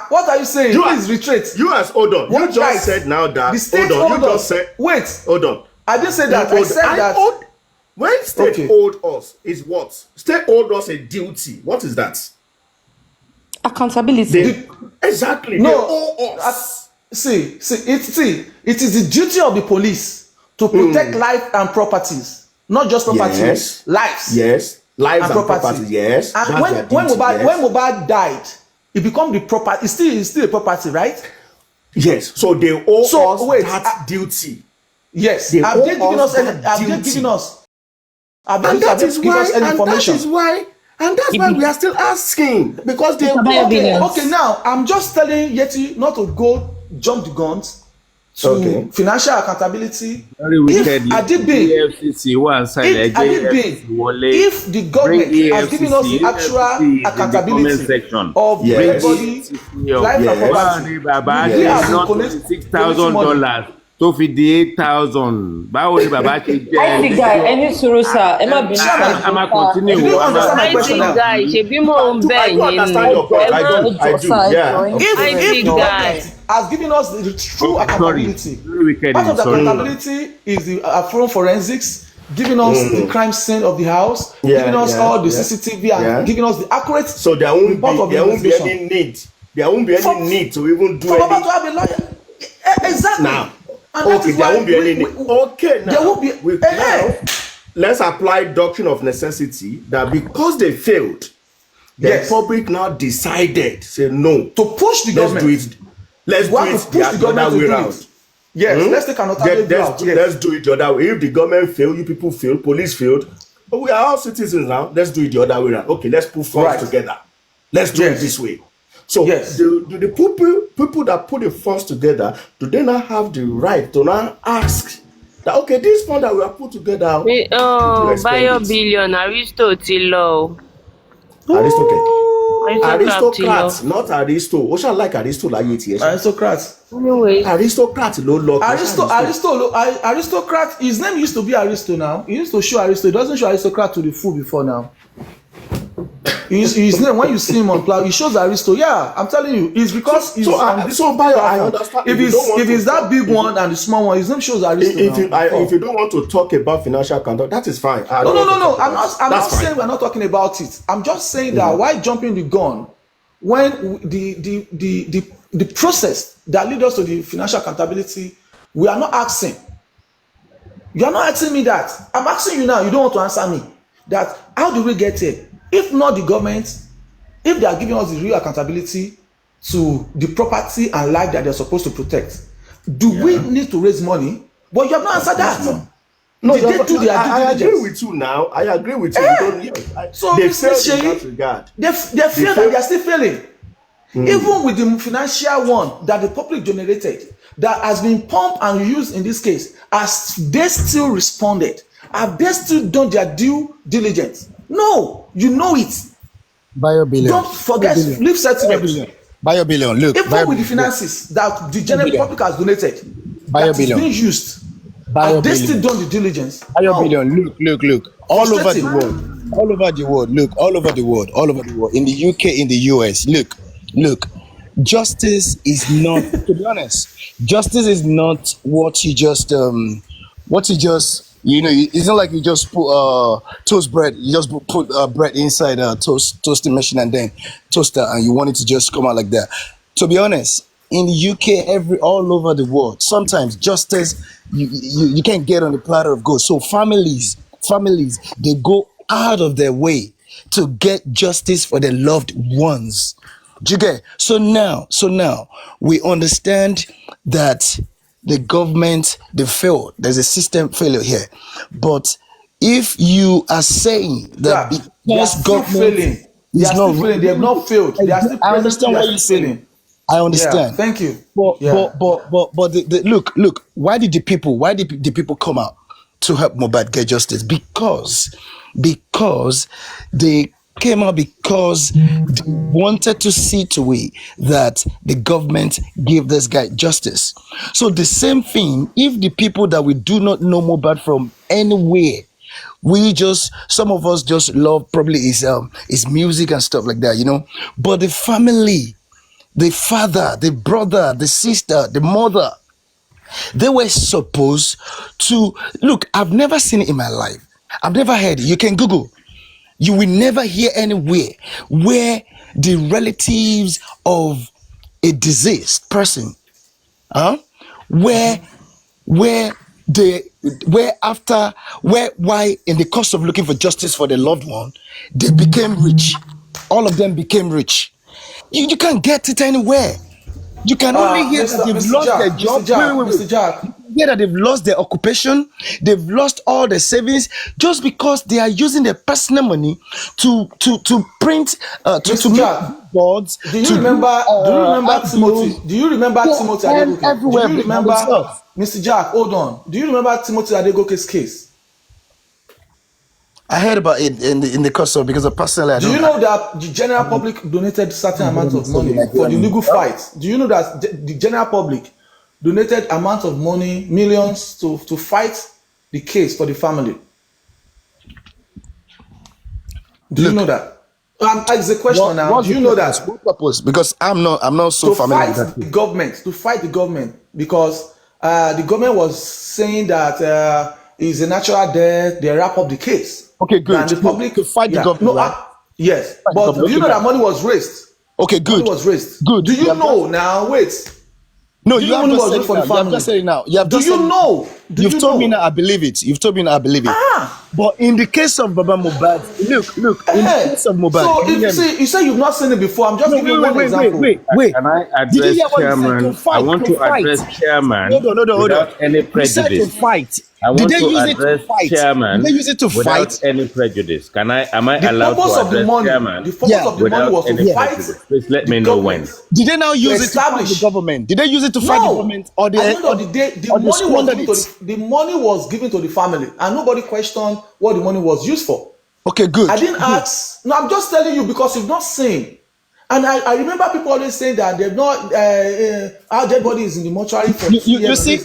S1: what are you saying? Please retreat.
S4: You as hold on. You just said now that
S1: the state
S4: hold on. You just said
S1: wait.
S4: Hold on.
S1: I didn't say that. I said that.
S4: When state hold us is what? State hold us a duty. What is that?
S6: Accountability.
S4: Exactly.
S1: No.
S4: They owe us.
S1: See, it is the duty of the police to protect life and properties, not just property, lives.
S4: Yes, lives and properties. Yes.
S1: And when mohbad died, it became the property. It's still a property, right?
S4: Yes. So they owe us that duty.
S1: Yes. Have they given us any information?
S4: And that's why we are still asking, because they
S1: okay. Now I'm just telling Yeti not to go jump the guns to financial accountability.
S3: Very wicked.
S1: If the government has given us the actual accountability of everybody, life and property,
S3: not $6,000 tó fi di 8,000. Báwo ni bàbá ṣe jẹ́?
S6: I think any suru sir, Emma bin
S3: I'm a continue.
S6: I think guy, ṣebí mo ń bẹ̀ yín ni.
S4: I do. Yeah.
S1: If the government has given us the true accountability, part of the accountability is the from forensics, giving us the crime scene of the house, giving us all the CCTV, and giving us the accurate.
S4: So there won't be any need. There won't be any need to even do
S1: anything. To have a lawyer. Exactly.
S4: Now. Okay, there won't be any need. Okay, now,
S1: there won't be,
S4: now let's apply doctrine of necessity that because they failed, the public now decided, say no.
S1: To push the government.
S4: Let's do it the other way around.
S1: Yes, let's take another way around.
S4: Let's do it the other way. If the government failed, you people failed, police failed, but we are all citizens now. Let's do it the other way around. Okay, let's put funds together. Let's do it this way. So the people that put the funds together, do they not have the right to now ask that, okay, this fund that we have put together,
S8: Bayo billion, Aristo.
S4: Aristocrats, not Aristo. What shall like Aristo like it?
S1: Aristocrats.
S8: Anyway.
S4: Aristocrats low lock.
S1: Aristocrat. His name used to be Aristo now. He used to show Aristo. It doesn't show Aristocrat to the full before now. His name, when you see him on cloud, he shows Aristo. Yeah, I'm telling you, it's because he's
S4: I understand.
S1: If it's that big one and the small one, his name shows Aristo.
S4: If you don't want to talk about financial conduct, that is fine.
S1: No. I'm not saying we're not talking about it. I'm just saying that why jumping the gun when the process that leads us to the financial accountability, we are not asking. You are not asking me that. I'm asking you now. You don't want to answer me. That how do we get here? If not the government, if they are giving us the real accountability to the property and life that they're supposed to protect, do we need to raise money? But you have not answered that.
S4: No, I agree with you now. I agree with you.
S1: So
S4: they failed in that regard.
S1: They failed and they are still failing. Even with the financial one that the public generated, that has been pumped and used in this case, as they still responded, have they still done their due diligence? No, you know it.
S5: Bayo billion.
S1: Don't forget, leave settlement.
S5: Bayo billion, look.
S1: Even with the finances that the general public has donated,
S5: Bayo
S1: that is being used, have they still done the diligence?
S5: Bayo billion, look. All over the world, in the UK, in the US, look. Justice is not, to be honest, justice is not what you just, it's not like you just put toast bread. You just put bread inside a toasting machine and then toaster, and you want it to just come out like that. To be honest, in the UK, all over the world, sometimes justice you can't get on the platter of gold. So families, they go out of their way to get justice for their loved ones. Do you get? So now we understand that the government, they failed. There's a system failure here. But if you are saying that because government
S1: they have not failed. They are still
S5: I understand what you're saying. I understand.
S1: Yeah, thank you.
S5: But look, why did the people come out to help Mohbad get justice? Because the came out because they wanted to see to it that the government gave this guy justice. So the same thing, if the people that we do not know Mohbad from anywhere, we just, some of us just love probably his music and stuff like that, you know. But the family, the father, the brother, the sister, the mother, they were supposed to look. I've never seen it in my life. I've never heard it. You can Google. You will never hear anywhere where the relatives of a deceased person, huh? Where where they where after where why in the course of looking for justice for the loved one, they became rich. All of them became rich. You can't get it anywhere. You can only hear that they've lost their job.
S1: Mr. Jack.
S5: You can hear that they've lost their occupation. They've lost all their savings just because they are using their personal money to print to
S1: Mr. Jack,
S5: make boards.
S1: do you remember Timothy?
S5: outloads.
S1: Do you remember
S5: Yeah,
S1: Timothy
S5: and
S1: Adegoke?
S5: everywhere
S1: Do you
S5: by
S1: remember
S5: themselves.
S1: Mr. Jack? Hold on. Do you remember Timothy Adegoke's case?
S5: I heard about it in the course of, because of personally I
S1: Do you
S5: don't.
S1: know that the general public donated certain amount of money
S5: Like,
S1: for the legal fight? Do you know that the general public donated amount of money, millions, to fight the case for the family? Do you know that? It's a question now.
S5: What's
S1: Do
S5: the
S1: you know
S5: purpose?
S1: that?
S5: What purpose? Because I'm not so
S1: To
S5: familiar
S1: fight
S5: with that.
S1: to fight the government, because the government was saying that it's a natural death. They wrap up the case.
S5: Okay, good.
S1: And the public
S5: To fight the
S1: yeah,
S5: government,
S1: no,
S5: right?
S1: yes,
S5: Fight the
S1: but
S5: government.
S1: do you
S5: Okay,
S1: know that
S5: good.
S1: money was raised?
S5: Okay,
S1: Money
S5: good.
S1: was raised.
S5: Good.
S1: Do you
S5: You have
S1: know
S5: just,
S1: now? Wait.
S5: no,
S1: Do
S5: you
S1: you know
S5: have
S1: money
S5: just
S1: was
S5: said
S1: raised
S5: it
S1: for
S5: now.
S1: the
S5: You have
S1: family?
S5: just said it now. You have
S1: Do
S5: just
S1: you
S5: said it.
S1: know? Do
S5: You've
S1: you
S5: told me
S1: know?
S5: now. I believe it. You've told me now. I believe it.
S1: Ah.
S5: But in the case of Baba Mohbad, look. In the case of Mohbad,
S1: So
S5: can you
S1: if
S5: hear me?
S1: see, you say you've not seen it before. I'm just
S5: No,
S1: giving you one example.
S5: wait.
S3: Can I
S5: Did you
S3: address
S5: hear what he said? To
S3: chairman? I
S5: fight,
S3: want
S5: to
S3: to
S5: fight.
S3: address chairman
S5: Hold on.
S3: without any
S5: You said to
S3: prejudice.
S5: fight.
S3: I
S5: Did
S3: want
S5: they
S3: to
S5: use it to
S3: address
S5: fight? Did they
S3: chairman
S5: use it to
S3: without
S5: fight?
S3: any prejudice. Am I
S1: The
S3: allowed to
S1: purpose of the
S3: address
S1: money,
S3: chairman
S1: the purpose
S5: Yeah.
S1: of the money
S3: without
S1: was to
S3: any
S5: Yeah.
S1: fight
S3: prejudice? Please let
S1: the
S3: me know when.
S1: government,
S5: Did they now
S1: to
S5: use it to fight the
S1: establish.
S5: government? Did they use it to fight the
S1: No,
S5: government, or
S1: at the end of the day,
S5: or they squandered it?
S1: the money was given to the family, and nobody questioned what the money was used for.
S5: Okay, good.
S1: I didn't
S5: Good.
S1: ask. No, I'm just telling you because you've not seen. And I remember people always saying that they've not our dead body is in the mortuary for 2
S5: You
S1: years.
S5: see.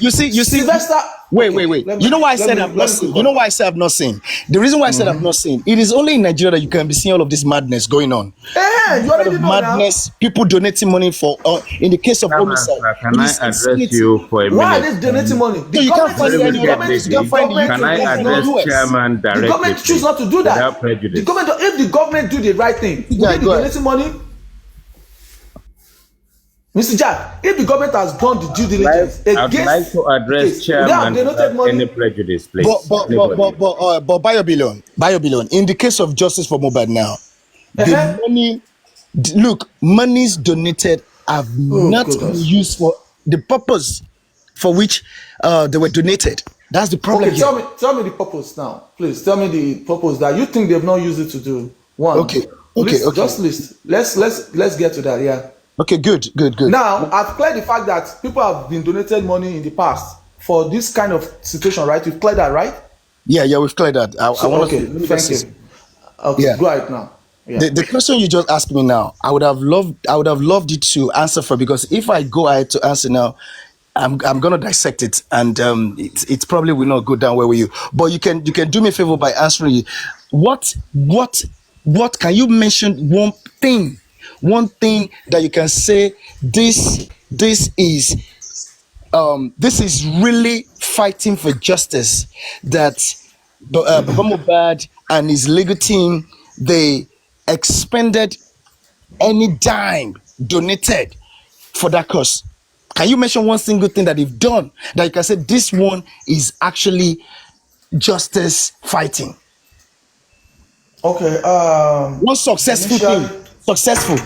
S1: Sylvester.
S5: Wait.
S1: Let me,
S5: You know why I said I've not
S1: let me
S5: seen?
S1: quick
S5: You know
S1: on.
S5: why I said I've not seen? The reason why I said I've not seen, it is only in Nigeria that you can be seeing all of this madness going on.
S1: You
S5: Kind
S1: already
S5: of
S1: know now.
S5: madness, people donating money for, in the case of
S3: Chairman,
S5: homicide,
S3: sir, can
S5: it
S3: I
S5: is
S3: address
S5: insanity.
S3: you for a
S1: Why are
S3: minute?
S1: they donating money?
S5: So you can't find it
S3: Very
S5: anywhere.
S3: wicked
S5: You can't
S3: lady.
S5: find the
S3: Can I
S5: UK or
S3: address
S5: US.
S3: chairman
S1: The
S3: directly,
S1: government choose
S3: please,
S1: not to do
S3: without
S1: that.
S3: prejudice?
S1: If the government do the right thing, would
S5: Yeah,
S1: they be
S5: go ahead.
S1: donating money? Mr. Jack, if the government has done the due diligence
S3: I'd like
S1: against
S3: to
S1: the
S3: address
S1: case, would they have
S3: chairman
S1: donated
S3: without any
S1: money?
S3: prejudice, please.
S5: But Bio Billion, in the case of justice for Mohbad now, the
S1: Uh-huh.
S5: money, look, monies donated have
S1: Oh,
S5: not been
S1: goodness.
S5: used for the purpose for which they were donated. That's the problem
S1: Okay,
S5: here.
S1: tell me the purpose now. Please tell me the purpose that you think they've not used it to do. One.
S5: Okay.
S1: Just list. Let's get to that. Yeah.
S5: Okay, good.
S1: Now I've cleared the fact that people have been donated money in the past for this kind of situation, right? You've cleared that, right?
S5: Yeah, we've cleared that. I want
S1: Okay,
S5: to let me
S1: thank
S5: just-
S1: you. Okay,
S5: Yeah.
S1: go ahead now. Yeah.
S5: The question you just asked me now, I would have loved you to answer for, because if I go ahead to answer now, I'm gonna dissect it, and it probably will not go down well with you. But you can do me a favor by answering it. What can you mention one thing that you can say this is really fighting for justice, that Baba Mohbad and his legal team, they expended any dime donated for that cause? Can you mention one single thing that they've done that you can say this one is actually justice fighting?
S1: Okay.
S5: One successful
S1: Initially,
S5: thing. Successful.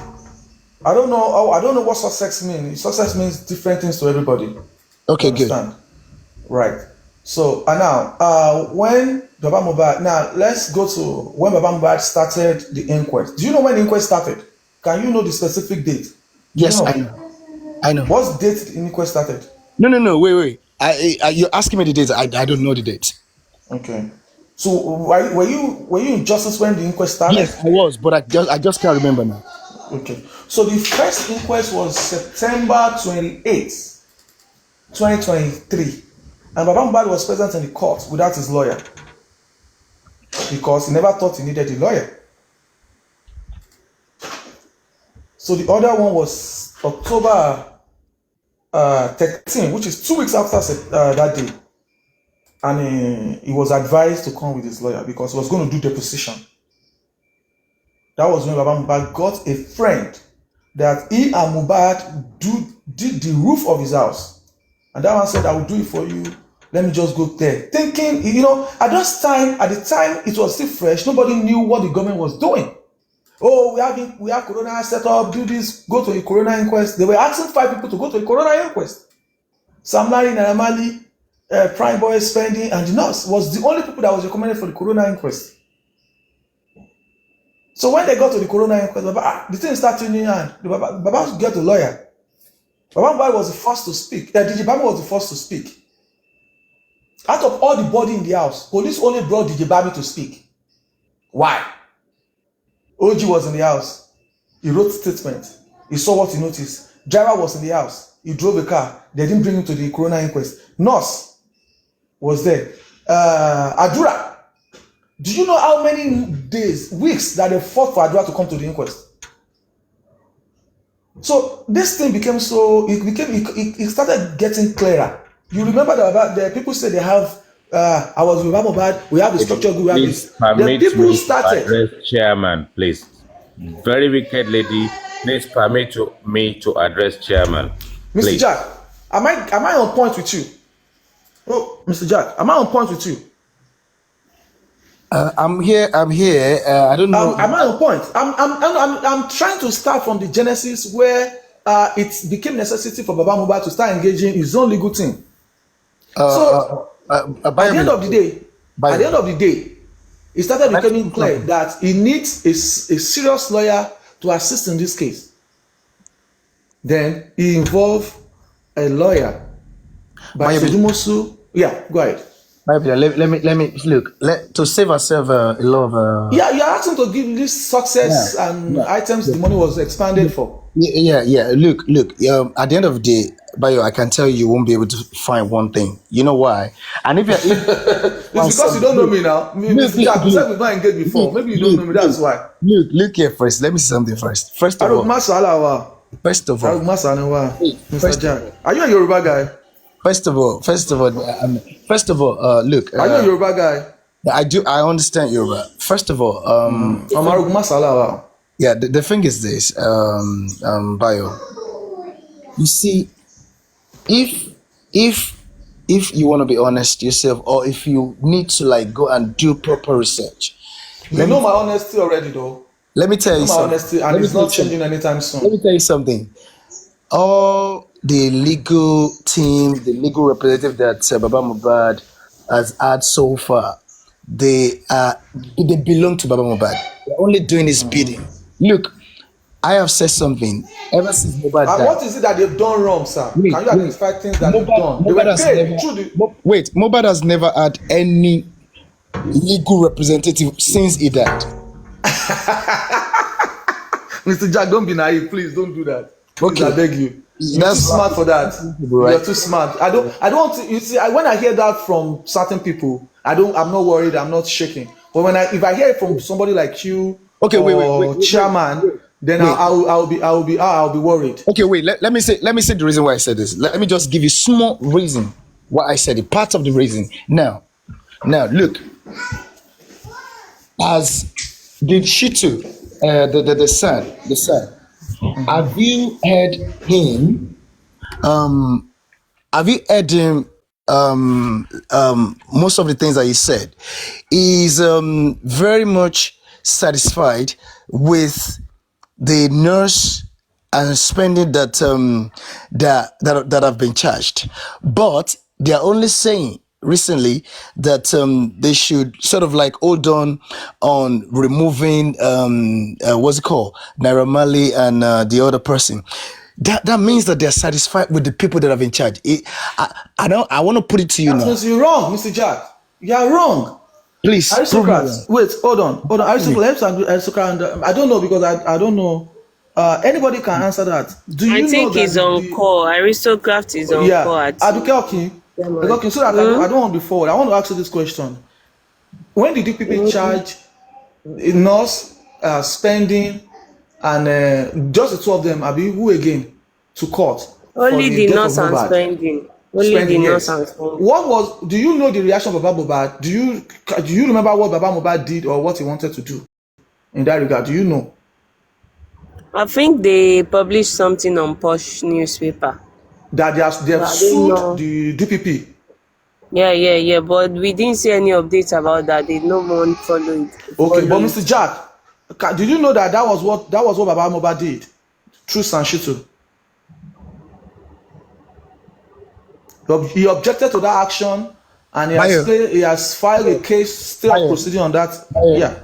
S1: I don't know. I don't know what success means. Success means different things to everybody.
S5: Okay, good.
S1: Understand? Right. So now, when Baba Mohbad, now let's go to when Baba Mohbad started the inquest. Do you know when the inquest started? Can you know the specific date?
S5: Yes,
S1: know?
S5: I know.
S1: What's the date the inquest started?
S5: No. Wait. You're asking me the date. I don't know the date.
S1: Okay. So were you in justice when the inquest started?
S5: Yes, I was, but I just can't remember now.
S1: Okay. So the first inquest was September 28th, 2023. And Baba Mohbad was present in the court without his lawyer because he never thought he needed a lawyer. So the other one was October 13, which is 2 weeks after that day. And he was advised to come with his lawyer because he was going to do deposition. That was when Baba Mohbad got a friend that he and Mohbad did the roof of his house. And that one said, I will do it for you. Let me just go there. Thinking, at the time, it was still fresh. Nobody knew what the government was doing. Oh, we have Corona set up, do this, go to a Corona inquest. They were asking 5 people to go to a Corona inquest. Sam Larry, Naira Marley, Prime Boy, Spending, and the nurse was the only people that was recommended for the Corona inquest. So when they got to the Corona inquest, the thing started turning hand. Baba got a lawyer. Baba Mohbad was the first to speak. DJ Bami was the first to speak. Out of all the body in the house, police only brought DJ Bami to speak. Why? OG was in the house. He wrote statement. He saw what he noticed. Driver was in the house. He drove a car. They didn't bring him to the Corona inquest. Nurse was there. Adura. Do you know how many days, weeks that they fought for Adura to come to the inquest? So this thing became it started getting clearer. You remember that the people said they have I was with Mohbad, we have the structure group, we have this. The people started.
S3: Address chairman, please. Very wicked lady. Please permit me to address chairman.
S1: Mr. Jack, am I on point with you? Oh, Mr. Jack, am I on point with you?
S5: I'm here. I don't know.
S1: Am I on point? I'm trying to start from the genesis where it became necessity for Baba Mohbad to start engaging his own legal team. At the end of the day, it started becoming clear that he needs a serious lawyer to assist in this case. Then he involved a lawyer by Sejumosu. Yeah, go ahead.
S5: Let me look. To save ourselves a lot of.
S1: Yeah, you're asking to give this success and items the money was expanded for.
S5: Yeah. Look. At the end of the day, Bayo, I can tell you won't be able to find one thing. You know why? And if
S1: it's because you don't know me now. Mr. Jack, you said we've not engaged before. Maybe you don't know me. That's why.
S5: Look here first. Let me say something first. First of all,
S1: Mr. Jack, are you a Yoruba guy?
S5: First of all, look.
S1: Are you a Yoruba guy?
S5: I do. I understand Yoruba. First of all, yeah. The thing is this, Bayo. You see, if you want to be honest yourself, or if you need to go and do proper research,
S1: you know my honesty already, though.
S5: Let me tell you something.
S1: Honesty, and it's not changing anytime soon.
S5: Let me tell you something. All the legal team, the legal representative that Baba Mohbad has had so far, they belong to Baba Mohbad. They're only doing his bidding. Look, I have said something ever since Mohbad died.
S1: What is it that they've done wrong, sir? Can you identify things that they've done?
S5: Mohbad has never had any legal representative since he died.
S1: Mr. Jack, don't be naive, please. Don't do that. Please,
S5: Okay.
S1: I beg you. You're too smart for that.
S5: Right.
S1: You're too smart. I don't. You see, when I hear that from certain people, I'm not worried. I'm not shaking. But if I hear it from somebody like you, wait, chairman, then I'll be worried.
S5: Okay, wait. Let me say the reason why I said this. Let me just give you small reason why I said it. Part of the reason. Now, look. As did Shitu, the son. Have you heard him? Have you heard him? Most of the things that he said, he's very much satisfied with the nurse and spending that have been charged, but they are only saying recently that they should sort of hold on removing what's it called, Naira Marley and the other person. That means that they're satisfied with the people that have in charge. I want to put it to you now.
S1: You're wrong, Mr. Jack. You're wrong.
S5: Please prove me wrong.
S1: Aristocrats. Wait, hold on. Aristocrats. Aristocrat. I don't know because I don't know. Anybody can answer that. Do
S8: I
S1: you know
S8: think
S1: that
S8: he's on call. Aristocrat is on call.
S1: yeah,
S8: At
S1: Aduke Okin. Okay, so that I don't want to be forward. I want to ask you this question. When did DPP charge a nurse spending and just the two of them, Abi, who again, to court for
S8: only
S1: the
S8: the
S1: death of
S8: nurse and
S1: Mohbad?
S8: spending. Only the
S1: Spending,
S8: nurse
S1: yes.
S8: and spending.
S1: What was? Do you know the reaction of Baba Mohbad? Do you remember what Baba Mohbad did or what he wanted to do in that regard? Do you know?
S8: I think they published something on Posh newspaper.
S1: That they have
S8: But I don't
S1: sued
S8: know.
S1: the DPP.
S8: Yeah. But we didn't see any updates about that. They no one follow it.
S1: Okay, but
S8: Follow
S1: Mr.
S8: it.
S1: Jack, did you know that was what Baba Mohbad did through Sanshitu? He objected to that action, and he has filed a case, still proceeding on that. Yeah.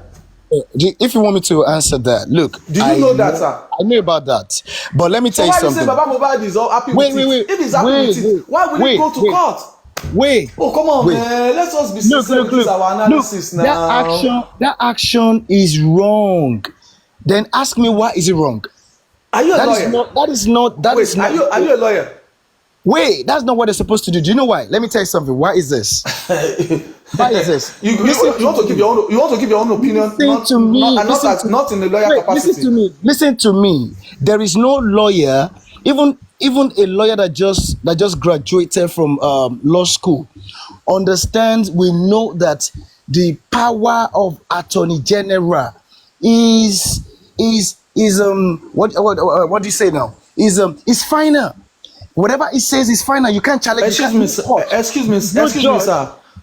S5: If you want me to answer that, look.
S1: Do you know that, sir?
S5: I know about that, but let me tell you
S1: Why
S5: something.
S1: you say Baba Mohbad is all happy with it? If he's happy with it, why will he go to court? Oh, come on, man. Let's just be sincere with our analysis now.
S5: That action is wrong. Then ask me, why is it wrong?
S1: Are you a lawyer?
S5: Are
S1: you a lawyer?
S5: Wait, that's not what they're supposed to do. Do you know why? Let me tell you something. Why is this? Why is this?
S1: You want to give your own opinion.
S5: Listen to me.
S1: Not in the lawyer capacity.
S5: Listen to me. There is no lawyer, even a lawyer that just graduated from law school, understands. We know that the power of attorney general is what do you say now? Is final. Whatever it says is final. You can't challenge.
S1: Excuse me, sir.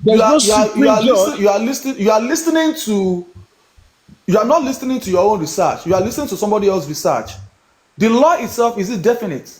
S1: You are listening to. You are not listening to your own research. You are listening to somebody else's research. The law itself is it definite?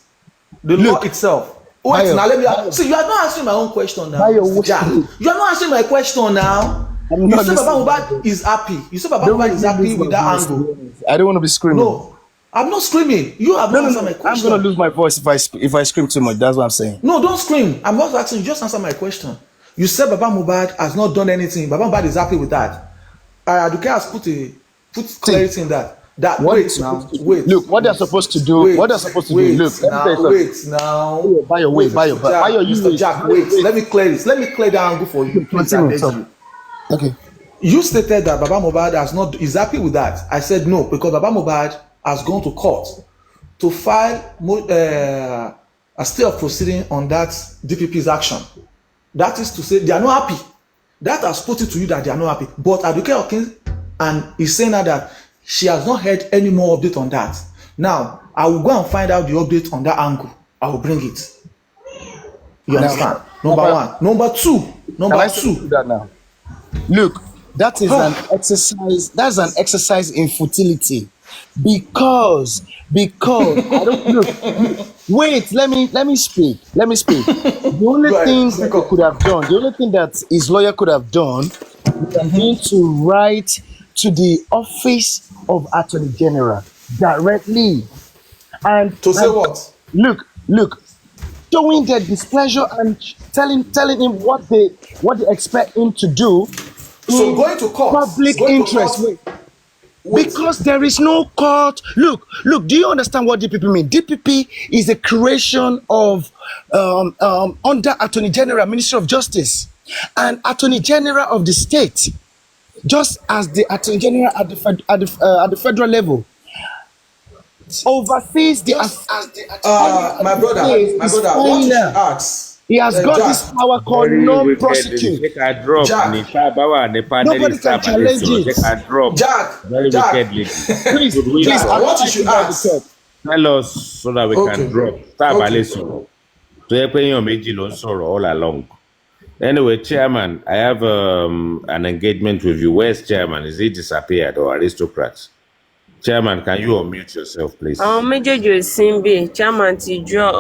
S1: The law itself. Wait, now let me. See, you are not answering my own question now, Jack. You are not answering my question now. You said Baba Mohbad is happy. You said Baba Mohbad is happy with that angle.
S5: I don't want to be screaming.
S1: No. I'm not screaming. You have not answered my question.
S5: I'm gonna lose my voice if I scream too much. That's what I'm saying.
S1: No, don't scream. I'm not asking you. Just answer my question. You said Baba Mohbad has not done anything. Baba Mohbad is happy with that. Aduke has put clarity in that. Wait.
S5: Look, what they're supposed to do. Look,
S1: wait now. Mr. Jack, wait. Let me clear this. Let me clear the angle for you. Please, I beg you.
S5: Okay.
S1: You stated that Baba Mohbad is happy with that. I said no, because Baba Mohbad has gone to court to file a stay of proceeding on that DPP's action. That is to say, they are not happy. That has put it to you that they are not happy. But Aduke Okin and is saying now that she has not heard any more update on that. Now, I will go and find out the update on that angle. I will bring it. You understand? Number one. Number two.
S5: That now. Look, that is an exercise. That's an exercise in futility. Because I don't look. Wait, let me speak. The only thing that he could have done, the only thing that his lawyer could have done, would have been to write to the office of Attorney General directly, and
S1: to say what?
S5: Look, showing their displeasure and telling him what they expect him to do.
S1: So going to court.
S5: Public interest. Because there is no court. Look, do you understand what DPP means? DPP is a creation of under Attorney General, Ministry of Justice, and Attorney General of the state, just as the Attorney General at the federal level oversees the
S1: my brother, what you should ask.
S5: He has got this power called non-prosecute. Nobody can challenge it.
S1: Jack,
S5: please,
S1: what you should ask.
S3: Tell us so that we can drop. All along. Anyway, Chairman, I have an engagement with you. Where's Chairman? Is he disappeared or aristocrats? Chairman, can you unmute yourself, please?
S8: Méjèèjì Simbi, Chairman ti draw.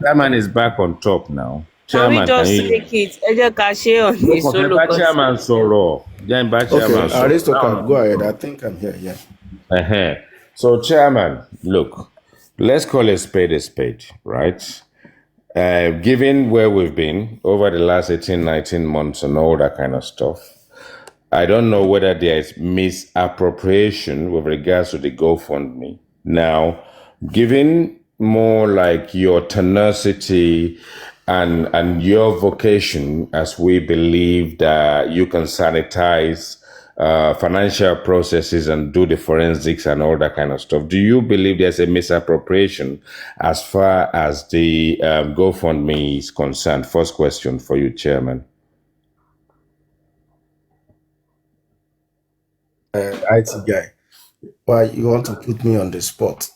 S3: Chairman is back on top now.
S8: Chairman, can we just take it?
S3: Chairman sọ̀rọ̀.
S4: Okay, aristocrat, go ahead. I think I'm here. Yeah.
S3: So, Chairman, look, let's call a spade, right? Given where we've been over the last 18, 19 months and all that kind of stuff, I don't know whether there is misappropriation with regards to the GoFundMe. Now, given more like your tenacity and your vocation, as we believe that you can sanitize financial processes and do the forensics and all that kind of stuff, do you believe there's a misappropriation as far as the GoFundMe is concerned? First question for you, Chairman.
S4: IT guy, why you want to put me on the spot?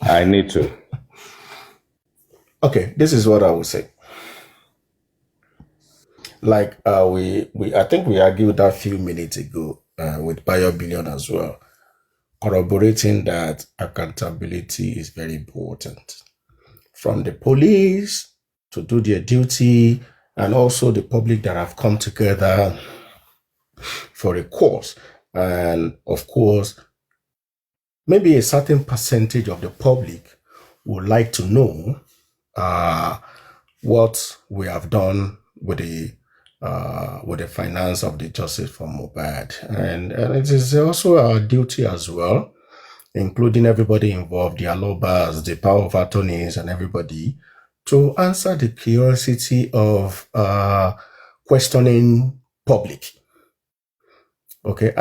S3: I need to.
S4: Okay, this is what I would say. Like I think we argued that few minutes ago with BioBillion as well, corroborating that accountability is very important. From the police to do their duty, and also the public that have come together for a cause. And of course, maybe a certain percentage of the public would like to know what we have done with the finance of the justice for mohbad, and it is also our duty as well, including everybody involved, the alobas, the power of attorneys, and everybody, to answer the curiosity of questioning public. Okay,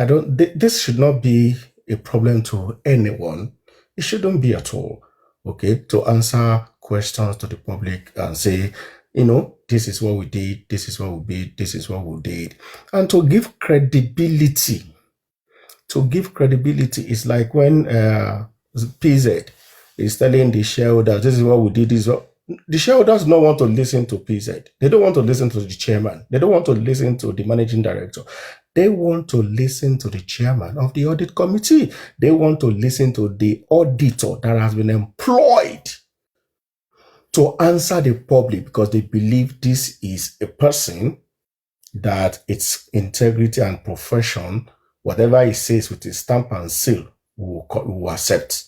S4: this should not be a problem to anyone. It shouldn't be at all. Okay, to answer questions to the public and say, this is what we did, this is what we did, this is what we did. And to give credibility. To give credibility is like when PZ is telling the shareholders, this is what we did, this is what... The shareholders don't want to listen to PZ. They don't want to listen to the chairman. They don't want to listen to the managing director. They want to listen to the chairman of the audit committee. They want to listen to the auditor that has been employed to answer the public, because they believe this is a person that its integrity and profession, whatever he says with his stamp and seal, will accept.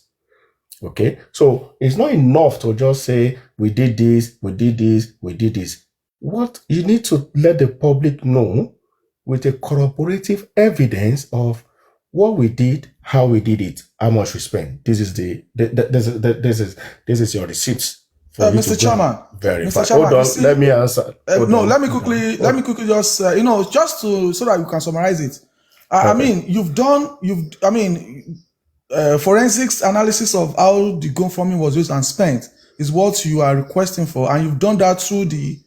S4: Okay, so it's not enough to just say we did this, we did this, we did this. What you need to let the public know with a corroborative evidence of what we did, how we did it, how much we spent. This is this is your receipts.
S1: Mr. Chairman,
S4: Verify.
S1: Mr. Chairman,
S4: Hold on, let me answer.
S1: Let me quickly just just so that you can summarize it. I mean, forensics analysis of how the GoFundMe was used and spent is what you are requesting for, and you've done that through the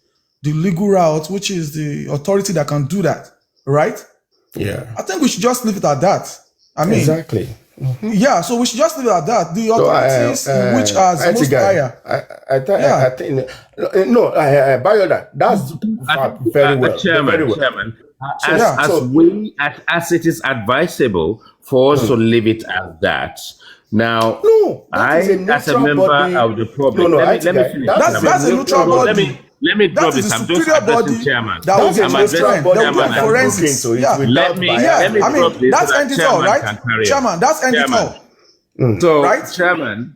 S1: legal route, which is the authority that can do that, right?
S4: Yeah.
S1: I think we should just leave it at that. I mean,
S4: exactly.
S1: Mm-hmm. Yeah, so we should just leave it at that. The authorities which has most higher.
S4: I think Bayola, that's very well.
S3: Chairman, as it is advisable for us to leave it as that. Now, as a member of the public, let me finish.
S1: That's a neutral body.
S3: Let me drop this. I'm just addressing chairman.
S1: I'm addressing chairman. Forensics.
S3: Let me drop this.
S1: That's ended all, right? Chairman, that's ended all.
S3: So,
S1: right?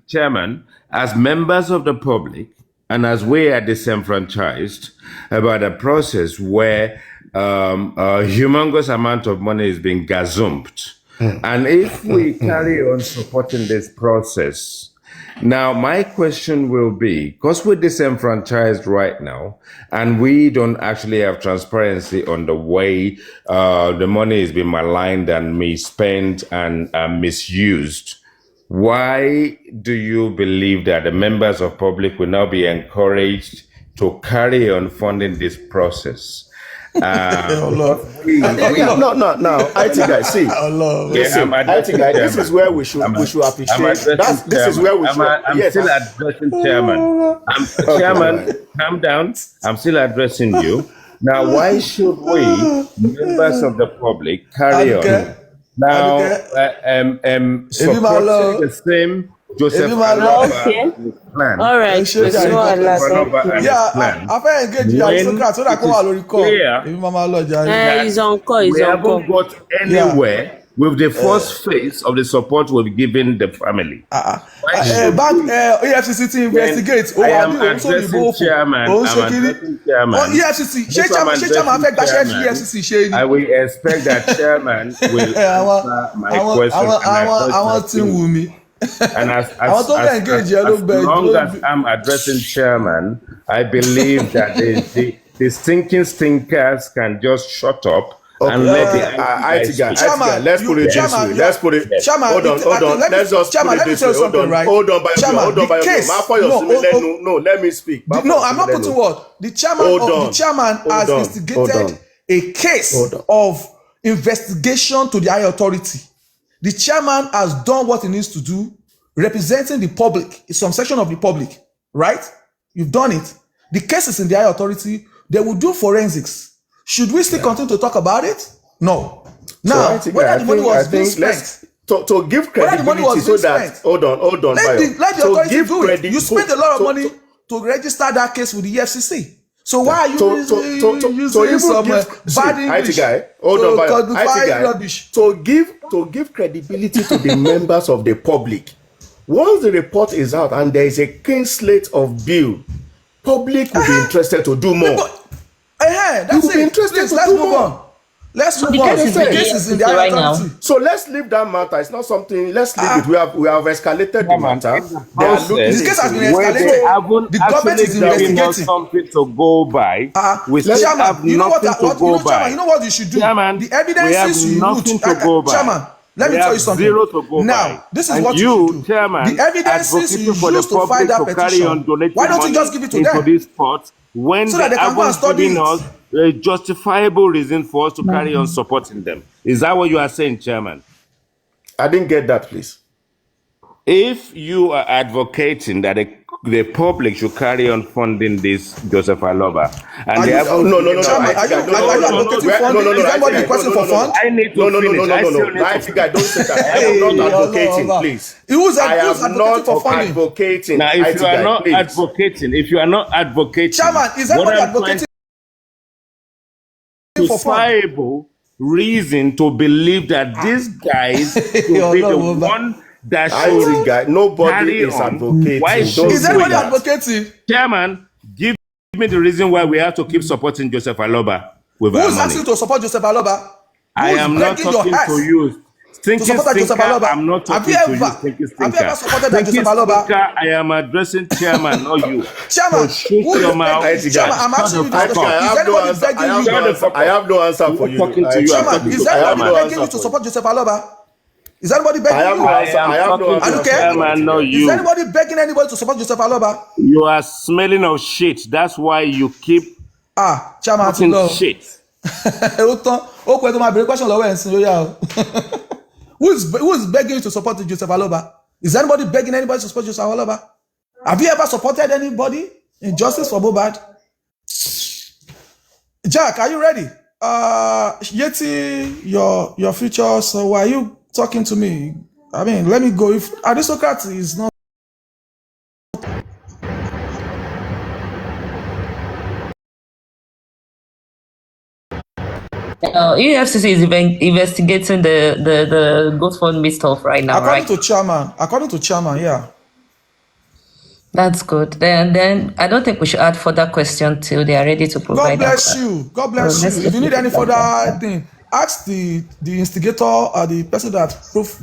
S3: Chairman, as members of the public, and as we are disenfranchised about a process where a humongous amount of money is being gazumped, and if we carry on supporting this process, now my question will be, because we're disenfranchised right now, and we don't actually have transparency on the way the money is being maligned and misspent and misused, why do you believe that the members of public will now be encouraged to carry on funding this process?
S4: No, IT guy, see. Listen, IT guy, this is where we should appreciate. This is where we should.
S3: I'm still addressing chairman. Chairman, calm down. I'm still addressing you. Now, why should we, members of the public, carry on? Now, supporting the same Joseph plan.
S8: All right.
S3: Yeah,
S1: I engage you.
S8: He's on call.
S3: We haven't got anywhere with the first phase of the support we've given the family. Why should
S1: EFCC to investigate.
S3: I am addressing chairman.
S1: EFCC.
S3: I will expect that chairman will answer my question. And as long as I'm addressing chairman, I believe that the stinking stinkers can just shut up and let the
S4: chairman, let's put it this way. Let's put it. Hold on. Let's just put it this way. Hold on. No, let me speak.
S1: No, I'm not putting what the chairman has instigated a case of investigation to the higher authority. The chairman has done what he needs to do, representing the public, some section of the public, right? You've done it. The case is in the higher authority. They will do forensics. Should we still continue to talk about it? No. Now, whether the money was being spent.
S4: To give credibility so that, hold on.
S1: Let the authority do it. You spent a lot of money to register that case with the EFCC. So why are you using some bad English to codify rubbish?
S4: To give credibility to the members of the public. Once the report is out and there is a clean slate of bill, public will be interested to do more.
S1: That's it. Please, let's move on. Let's move on. The case is in the
S8: right now.
S4: So let's leave that matter. It's not something. Let's leave it. We have escalated the matter.
S1: This case has been escalated. The government is investigating.
S3: Something to go by. We still have
S1: you know what?
S3: nothing to go by.
S1: You know what you should do.
S3: Chairman,
S1: the evidences you use. Chairman, let me tell you something.
S3: Zero to go
S1: now,
S3: by.
S1: this is
S3: and
S1: what you do.
S3: Chairman,
S1: the evidences you use to find that petition. Why don't you just give it to them?
S3: This spot when
S1: so that they can go and study
S3: giving us a justifiable reason for us to carry on supporting them. Is that what you are saying, Chairman?
S4: I didn't get that, please.
S3: If you are advocating that the public should carry on funding this Joseph Aloba, and they have
S1: no. Are you advocating funding? Is that what you're requesting for fund?
S3: I need to finish.
S4: I think I don't say that. I am not advocating, please. I am not advocating.
S3: Now, if you are not advocating,
S1: Chairman, is that what you're advocating?
S3: Justifiable reason to believe that these guys will be the one that should
S4: nobody is advocating.
S3: Why
S1: is anybody advocating?
S3: Chairman, give me the reason why we have to keep supporting Joseph Aloba with our money.
S1: Who's asking to support Joseph Aloba?
S3: I am not talking to you. Stinking stinker, I'm not talking to you, stinking stinker.
S1: Have you ever supported Joseph Aloba?
S3: I am addressing chairman, not you.
S1: Chairman,
S3: who your mouth.
S1: Chairman, I'm asking you this question.
S4: I have no answer for you.
S1: Chairman, is anybody begging you to support Joseph Aloba? Is anybody begging you?
S4: I have no answer.
S3: Chairman, not you.
S1: Is anybody begging anybody to support Joseph Aloba?
S3: You are smelling of shit. That's why you keep
S1: Chairman,
S3: shit.
S1: Who is begging you to support Joseph Aloba? Is anybody begging anybody to support Joseph Aloba? Have you ever supported anybody in justice for mohbad? Jack, are you ready? Yeti, your future. So why are you talking to me? I mean, let me go. If aristocrat is not.
S6: EFCC is investigating the GoFundMe stuff right now,
S1: According to chairman, yeah.
S6: That's good. Then I don't think we should add further questions till they are ready to provide.
S1: God bless you. If you need any further thing, ask the instigator or the person that proved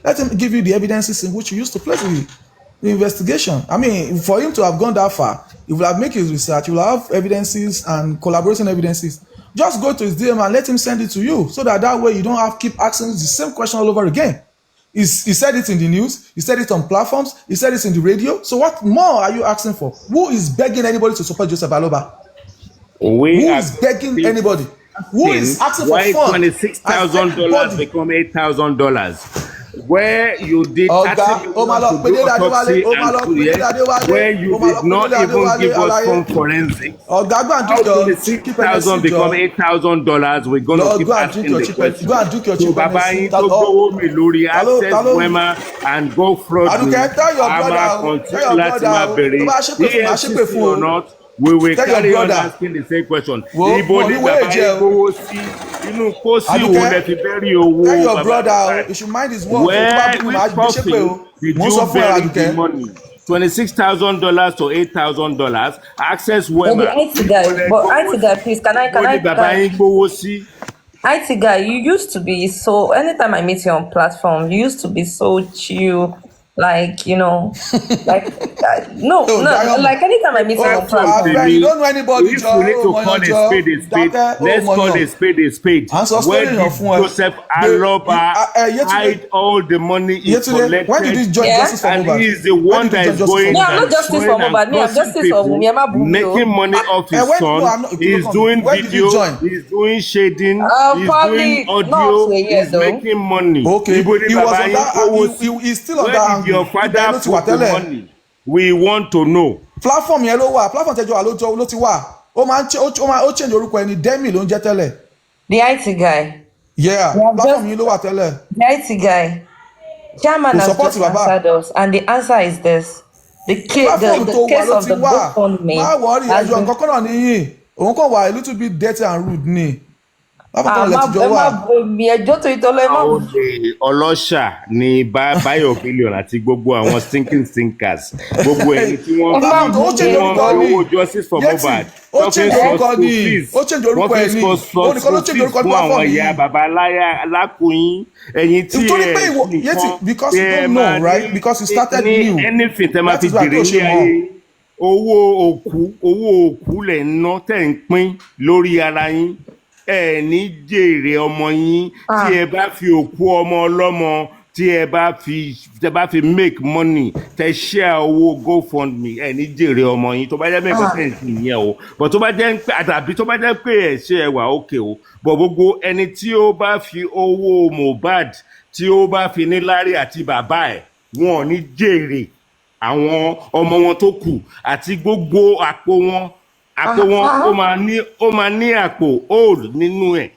S1: let him give you the evidences in which you used to place the investigation. I mean, for him to have gone that far, he will have made his research, he will have evidences and collaboration evidences. Just go to his DM and let him send it to you, so that way you don't have to keep asking the same question all over again. He said it in the news, he said it on platforms, he said it in the radio. So what more are you asking for? Who is begging anybody to support Joseph Aloba? Who is begging anybody? Who is asking for funds?
S3: Why $26,000 become $8,000? Where you did
S1: where
S3: you did not even give us some forensics. $26,000 become $8,000. We're going to keep asking the question.
S1: Go and do your
S3: Baba yín tó gbówó mi lórí access wema and go fraud.
S1: Tell your brother
S3: EFCC or not, We will
S1: Tell
S3: carry
S1: your
S3: on
S1: brother.
S3: asking the same question.
S1: Wo
S3: Ibo
S1: mo
S3: ni
S1: ní
S3: bàbá
S1: wéè jẹ
S3: yín
S1: o.
S3: gbowó sí? Inú pósí wo
S1: Àdùkẹ́,
S3: lẹ fi bẹ́rí owó
S1: tell your
S3: bàbá
S1: brother
S3: Mohbad?
S1: o, he should mind his words o. Tó bá bú
S3: Where,
S1: mi,
S3: which
S1: màá gbé ṣépè
S3: coffin
S1: o.
S3: did
S1: Mo ń
S3: you
S1: sọ fún ẹ,
S3: bury the
S1: Àdùkẹ́.
S3: money? $26,000 to $8,000. Access
S6: But the
S3: Wema.
S6: IT
S3: Ibo
S6: guy,
S3: lẹ
S6: but
S3: gbowó
S6: IT guy,
S3: sí?
S6: please, can I,
S3: Ibo
S6: can
S3: ni
S6: I,
S3: bàbá yín gbowó sí?
S6: IT guy, you used to be so, anytime I meet you on platform, you used to be so chill, like, like,
S1: Oh, Diamond.
S6: like anytime I
S3: The
S6: meet you on
S3: platform
S1: My
S6: platform.
S1: friend, you
S3: tèmi,
S1: don't know anybody,
S3: if we
S1: Joe.
S3: need
S1: Oh,
S3: to
S1: Moyan
S3: call a
S1: Joe.
S3: spade a spade,
S1: Dákẹ́, oh,
S3: let's call
S1: Moyan.
S3: a spade a spade.
S1: À ń sọ
S3: Where
S1: story
S3: did
S1: yàn fún ẹ.
S3: Joseph Aloba
S1: Yetunde,
S3: hide all the money he
S1: Yetunde, when did
S3: collected?
S1: you join
S6: Yeah?
S1: Justice for
S3: And
S1: Mohbad?
S3: he is the
S1: When
S3: one
S1: did you
S3: that
S1: join
S3: is
S1: Justice for
S6: Me,
S3: going
S6: I'm
S1: Mohbad?
S6: not
S3: and
S6: justice for
S3: going and
S6: Mohbad. Me, I'm
S3: causing
S6: justice for Wumi.
S3: people,
S6: Ẹ má bú mi o.
S3: making money off his
S1: When, no,
S3: son.
S1: I'm not.
S3: He's
S1: Look,
S3: doing
S1: when did you
S3: video,
S1: join?
S3: he's doing shading, he's doing
S6: Probably not up
S3: audio,
S6: to a year
S3: he's
S6: though.
S3: making money.
S1: Okay,
S3: Ibo ni
S1: he was
S3: bàbá
S1: on
S3: yín
S1: that.
S3: kówó sí?
S1: He's still on
S3: Where
S1: that
S3: did your
S1: angle. Ibẹ̀
S3: father
S1: ló ti wà
S3: put the
S1: tẹ́lẹ̀.
S3: money? We want to know.
S1: Platform yẹn ló wà. Platform tẹ́jọ́ wà ló ti wà. Ó máa ń ó change orúkọ ẹni Demi ló ń jẹ́ tẹ́lẹ̀.
S6: The IT guy.
S1: Yeah,
S6: We have
S1: platform
S6: just
S1: yìí ló wà tẹ́lẹ̀.
S6: the IT guy. Chairman
S1: Kò
S6: has
S1: support
S6: just
S1: bàbá.
S6: answered us, and the answer is this:
S1: Platform
S6: the
S1: tó wà
S6: case
S1: ló
S6: of
S1: ti
S6: the
S1: wà. Má
S6: GoFundMe
S1: wọrí
S6: has
S1: ẹjọ́
S6: been.
S1: nǹkan kan náà nìyí. Òun kàn wà a little bit dirty and rude ni. Platform kan náà lẹ ti jọ
S6: Ẹ má
S1: wà.
S6: bu mi ẹjọ́ tó ìtọ́lọ́ ẹ má bu.
S3: Olè ọlọ́ṣà ni Bayo Billion àti gbogbo àwọn stinking stinkers. Gbogbo ẹni tí wọ́n
S6: Ẹ má
S1: Platform tó ó
S6: bu
S3: tí
S1: change
S6: mi
S3: wọ́n
S1: orúkọ
S3: fi
S1: ni.
S3: owó justice for Mohbad.
S1: Yẹ́tì ó change orúkọ
S3: School
S1: ni.
S3: fees.
S1: Ó change
S3: Wọ́n
S1: orúkọ
S3: fi
S1: ẹ̀ ni. Ó
S3: school
S1: nìkan ló change
S3: fees
S1: orúkọ
S3: fún
S1: platform
S3: àwọn ìyá
S1: yìí.
S3: bàbá alákùnrin. Ẹ̀yin tí
S1: Nítorí pé
S3: ẹ̀
S1: ìwọ
S3: sí
S1: Yẹ́tì
S3: nǹkan
S1: because
S3: tí
S1: you
S3: ẹ
S1: don't
S3: máa
S1: know right because you started
S3: ní
S1: new.
S3: anything tẹ́ máa
S1: That
S3: fi
S1: is why
S3: jèrè
S1: tó
S3: ilé
S1: ṣe
S3: ayé.
S1: mọ̀.
S3: Owó òkú lẹ̀ ń ná tẹ̀ ń pín lórí ara yín. Ẹ ní jèrè ọmọ yín tí ẹ bá fi òkú ọmọ ọlọ́mọ tí ẹ bá fi make money tẹ share owó GoFundMe ẹ ní jèrè ọmọ yín tó bá jẹ́ pé nǹkan tẹ̀ ń sìn yẹn o but tó bá jẹ́ pé àdàbí tó bá jẹ́ pé ẹ ṣe ẹ wà òkè o but gbogbo ẹni tí ó bá fi owó Mohbad tí ó bá fi níláárí àti bàbá ẹ̀ wọn ò ní jèrè àwọn ọmọ wọn tó kù àti gbogbo àpò wọn ó máa ní àpò old nínú ẹ̀.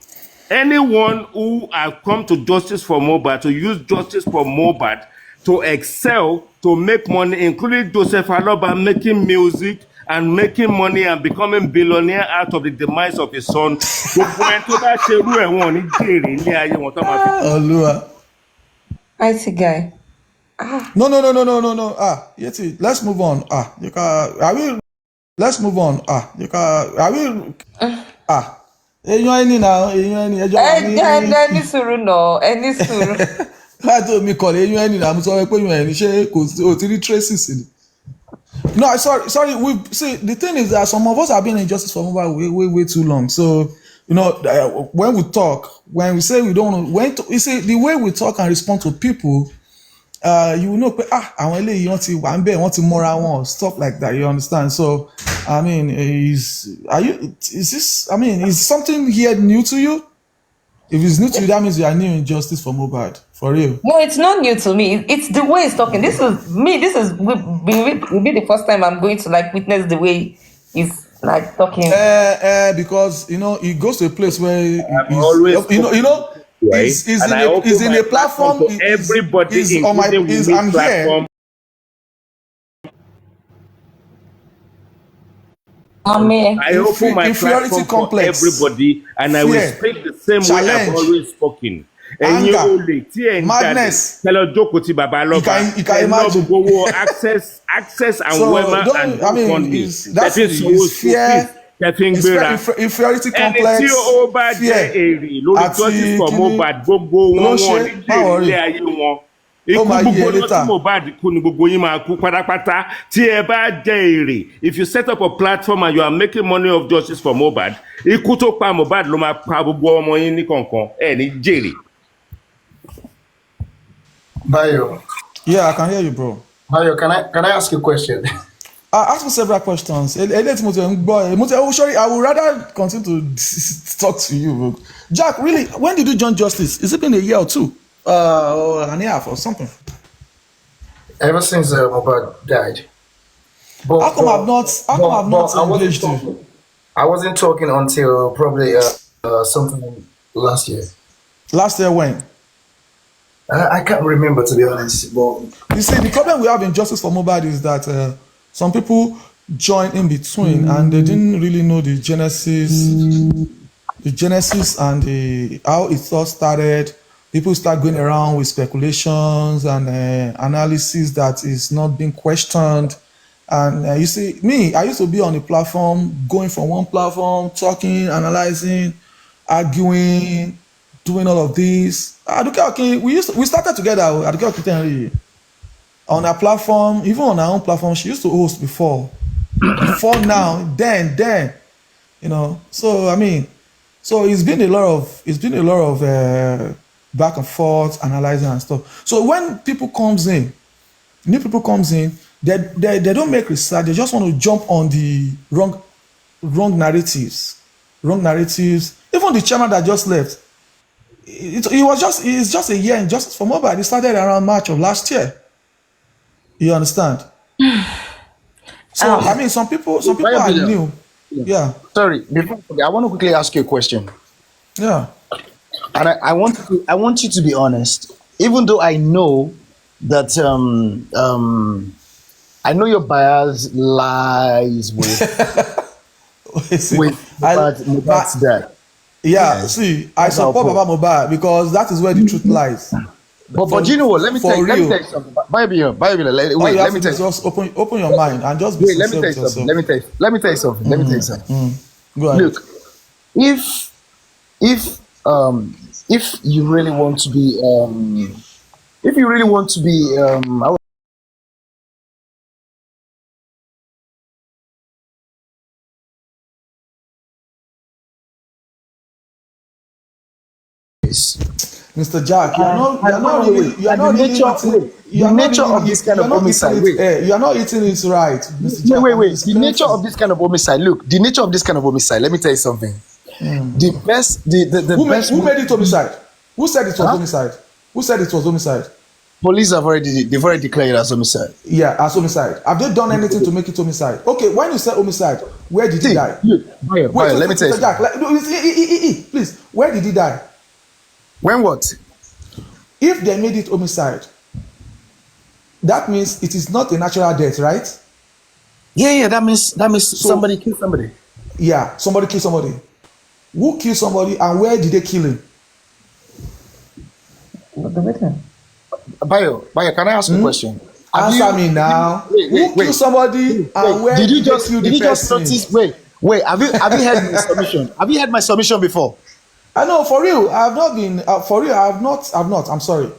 S3: Anyone who have come to justice for Mohbad to use justice for Mohbad to excel to make money including Joseph Aloba making music and making money and becoming billionaire out of the demise of his son gbogbo ẹni tó bá ṣerú ẹ̀ wọn ní jèrè ní ayé wọn tó máa fi.
S1: Olúwa.
S6: IT guy.
S1: No. Yeti, let's move on. Let's move on. Èèyàn ẹni náà, èèyàn ẹni ẹjọ́ wa ní.
S6: Ẹni sùúrù náà, ẹni sùúrù.
S1: Láti omi kọ̀lé èèyàn ẹni náà, mo sọ pé èèyàn ẹni ṣé kò sí o ti rí traces ni. No, sorry. See, the thing is that some of us have been in justice for Mohbad way too long. So, when we talk, when we say we don't know, you see, the way we talk and respond to people, you will know pé àwọn eléyìí wọ́n ti wà ń bẹ̀ wọ́n ti mọ́ra wọn stuff like that, you understand? So I mean is something here new to you? If it's new to you, that means you are new in justice for Mohbad, for real.
S6: No, it's not new to me. It's the way he's talking. This will be the first time I'm going to witness the way he's talking.
S1: Because it goes to a place where
S3: Right?
S1: He's in a platform
S3: for everybody, including
S1: I'm
S3: platform. I open my platform
S1: complex,
S3: for everybody, and I will speak the same way I've always spoken. Ẹ̀yin olè tí ẹ̀ ń jáde tẹ́lẹ̀ jókòó tí bàbá lọ́ba ẹ̀ lọ́ gbogbo access and Wema and GoFundMe tẹ̀fín sanwó fees tẹ̀fín gbéra ẹni tí ó bá jẹ́ èrè lórí justice for Mohbad gbogbo wọn ní jèrè ilé ayé wọn. Ikú gbogbo lọ tí Mohbad kú ni gbogbo yín máa kú pátápátá tí ẹ bá jẹ èrè. If you set up a platform and you are making money of justice for Mohbad, ikú tó pa Mohbad ló máa pa gbogbo ọmọ yín ní kọ̀ọ̀kan ẹ ní jèrè.
S2: Bayo.
S1: Yeah, I can hear you, bro.
S2: Bayo, can I ask you a question?
S1: Ask me several questions. Sorry, I would rather continue to talk to you, bro. Jack, really, when did you join justice? Has it been a year or two? Or an half or something?
S2: Ever since Mohbad died. But,
S1: how come I've not engaged you?
S2: I wasn't talking until probably something last year.
S1: Last year when?
S2: I can't remember, to be honest. But
S1: you see, the problem we have in justice for Mohbad is that some people join in between, and they didn't really know the genesis and the how it all started. People start going around with speculations and analysis that is not being questioned. And you see, me, I used to be on a platform, going from one platform, talking, analyzing, arguing, doing all of this. Okay, we started together. Aduke Okintenri on our platform, even on our own platform. She used to host before now, then, So I mean, so it's been a lot of back and forth, analyzing and stuff. So when new people comes in, they don't make research. They just want to jump on the wrong narratives, Even the chairman that just left, it's just a year in justice for mobile. It started around March of last year. You understand? So I mean, some people are new. Yeah.
S5: Sorry, before I want to quickly ask you a question.
S1: Yeah.
S5: And I want you to be honest, even though I know that I know your bias lies with Mohbad's dad.
S1: Yeah, yes. See, I support Baba Mohbad because that is where the truth lies.
S5: But you know what? Let me tell you something. Bible, let me tell you.
S1: Just open your mind and just be
S5: wait. Let me tell you something. Let me tell you something.
S1: Go ahead.
S5: Look, if you really want to be
S1: Mr. Jack, you are not eating it right, Mr. Jack.
S5: Wait. The nature of this kind of homicide. Look, the nature of this kind of homicide. Let me tell you something. The best.
S1: Who made it homicide? Who said it was homicide? Who said it was homicide?
S5: Police they've already declared it as homicide.
S1: Yeah, as homicide. Have they done anything to make it homicide? Okay, when you say homicide, where did he die?
S5: Let me tell you.
S1: Jack, please, where did he die?
S5: When what?
S1: If they made it homicide, that means it is not a natural death, right?
S5: Yeah. That means somebody killed somebody.
S1: Yeah, somebody killed somebody. Who killed somebody and where did they kill him?
S5: Bayo, can I ask you a question?
S1: Answer me now. Who killed somebody and where did they kill the person?
S5: Wait. Have you heard my submission? Have you heard my submission before?
S1: I know, for real. I have not been. For real, I have not. I'm sorry.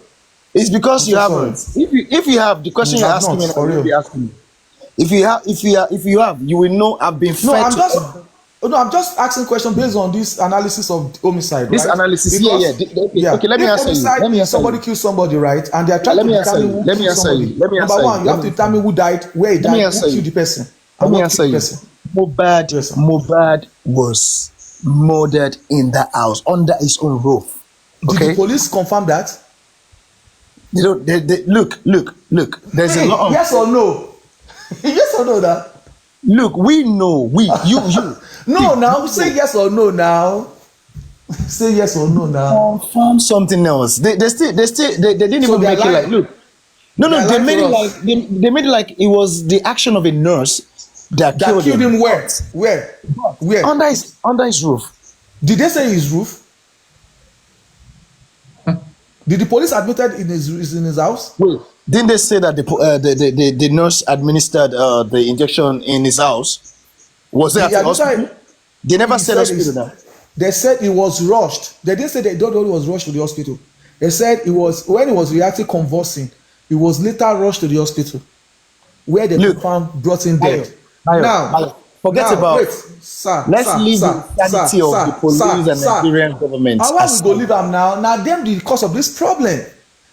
S5: It's because you haven't. If you have the question you're asking me,
S1: for real.
S5: Be asking me. If you have, you will know I've been fed.
S1: I'm just asking question based on this analysis of homicide.
S5: This right? Analysis, because, Okay, let me answer you.
S1: Somebody killed somebody, right? And they are trying to determine who killed somebody. Number one, you have to determine who died, where he died, who killed the person.
S5: Let me answer you. Mohbad was murdered in that house under his own roof. Okay?
S1: Did the police confirm that?
S5: Look. There's a lot of
S1: yes or no. Yes or no that.
S5: Look, we know. You.
S1: No, now say yes or no now. Say yes or no now.
S5: Confirm something else. They didn't even make it like look. No, they made it like they made it like it was the action of a nurse that killed him.
S1: Where?
S5: Under his roof.
S1: Did they say his roof? Did the police admitted in his house?
S5: Wait, didn't they say that the nurse administered the injection in his house? Was it at the hospital? They never said hospital.
S1: They said he was rushed. They didn't say that he was rushed to the hospital. They said when he was reacting convulsing, he was later rushed to the hospital, where they brought him dead. Now,
S5: forget about. Let's leave the sanity of the police and Nigerian government.
S1: How are we going to leave them now? Now, them the cause of this problem.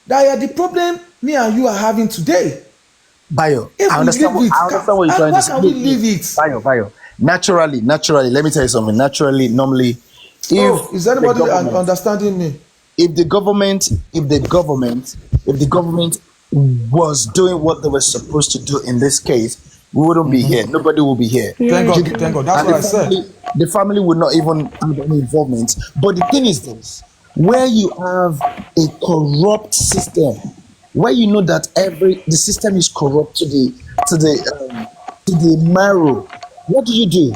S1: That are the problem me and you are having today.
S5: Bayo, I understand what you're trying to say.
S1: How can we leave it?
S5: Bayo. Naturally, let me tell you something. Normally,
S1: is anybody understanding me?
S5: If the government was doing what they were supposed to do in this case, we wouldn't be here. Nobody will be here.
S1: Thank God. That's what I said.
S5: The family would not even have any involvement. But the thing is this: where you have a corrupt system, where you know that the system is corrupt to to the marrow. What do? You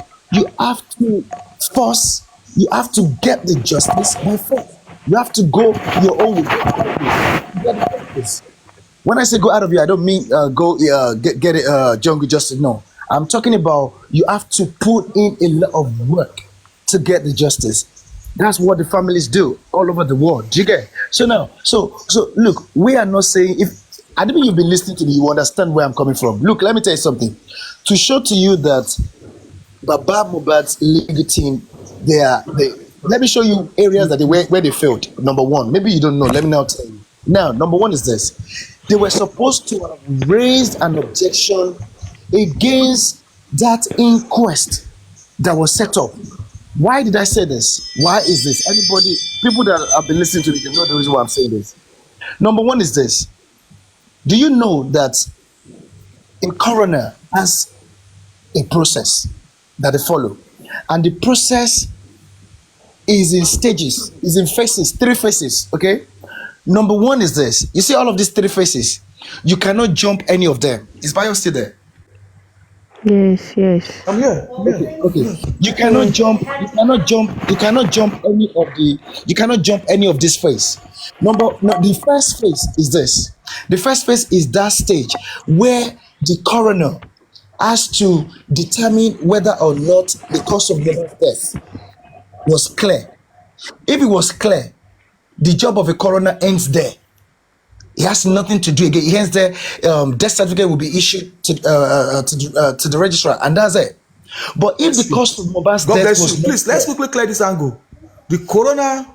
S5: have to force, you have to get the justice by force. You have to go your own way. Go out of it to get the justice. When I say go out of here, I don't mean go get it jungle justice. No, I'm talking about you have to put in a lot of work to get the justice. That's what the families do all over the world. Do you get? So now, so look, we are not saying if I don't think you've been listening to me, you understand where I'm coming from. Look, let me tell you something. To show to you that Baba Mohbad's legal team, they let me show you areas that where they failed. Number one, maybe you don't know. Let me now tell you. Now, number one is this: they were supposed to have raised an objection against that inquest that was set up. Why did I say this? Why is this? Anybody, people that have been listening to me, they know the reason why I'm saying this. Number one is this: do you know that in coroner has a process that they follow, and the process is in stages, is in phases, 3 phases. Okay. Number one is this: you see all of these 3 phases, you cannot jump any of them. Is Bio still there?
S8: Yes, yes.
S1: I'm here.
S5: Okay. You cannot jump. You cannot jump. You cannot jump any of the. You cannot jump any of this phase. The first phase is this. The first phase is that stage where the coroner has to determine whether or not the cause of the death was clear. If it was clear, the job of a coroner ends there. He has nothing to do again. He ends there. Death certificate will be issued to the registrar, and that's it. But if the cause of Mohbad's
S1: God
S5: death
S1: bless
S5: was
S1: you. Please, let's quickly clear this angle. The coroner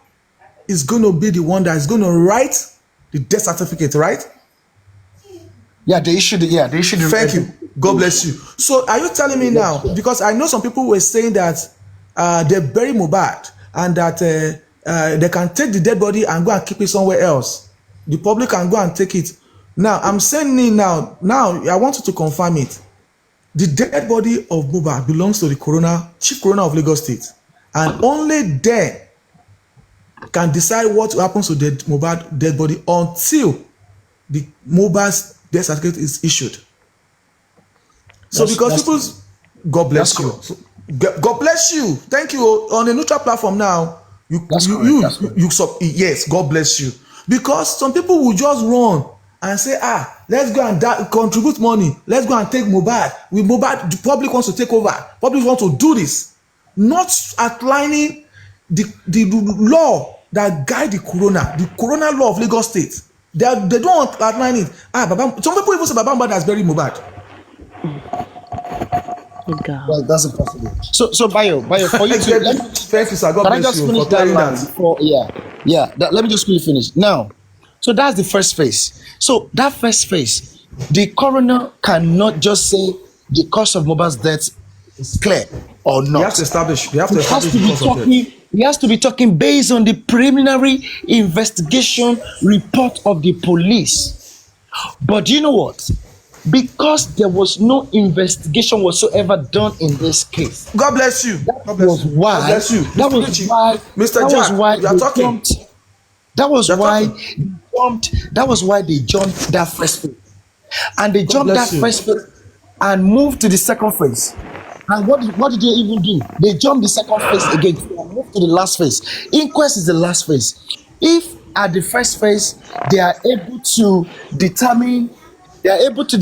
S1: is going to be the one that is going to write the death certificate, right?
S5: they issued it. They issued it.
S1: Thank you. God bless you. So, are you telling me now? Because I know some people were saying that they bury Mohbad and that they can take the dead body and go and keep it somewhere else. The public can go and take it. Now, I'm saying it now. Now, I want you to confirm it. The dead body of Mohbad belongs to the chief coroner of Lagos State, and only then can decide what happens to the Mohbad dead body until the Mohbad's death certificate is issued. So because people's God bless you. So, God bless you. Thank you. On a neutral platform now, yes, God bless you. Because some people will just run and say, let's go and contribute money. Let's go and take Mohbad. The public wants to take over. Public wants to do this. Not outlining the law that guide the coroner law of Lagos State. They don't outline it. Some people even say Baba Mohbad has buried Mohbad.
S5: Well, that's impossible. So Bayo, for you to
S1: thank you, sir. God bless you for clearing that.
S5: Let me just quickly finish. Now, so that's the first phase. So that first phase, the coroner cannot just say the cause of Mohbad's death is clear or not.
S1: He has to establish the cause of death.
S5: He has to be talking based on the preliminary investigation report of the police. But do you know what? Because there was no investigation whatsoever done in this case.
S1: God bless you.
S5: That was why they jumped that first phase. And they jumped that first phase and moved to the second phase. And what did they even do? They jumped the second phase again and moved to the last phase. Inquest is the last phase. If at the first phase they are able to determine, they are able to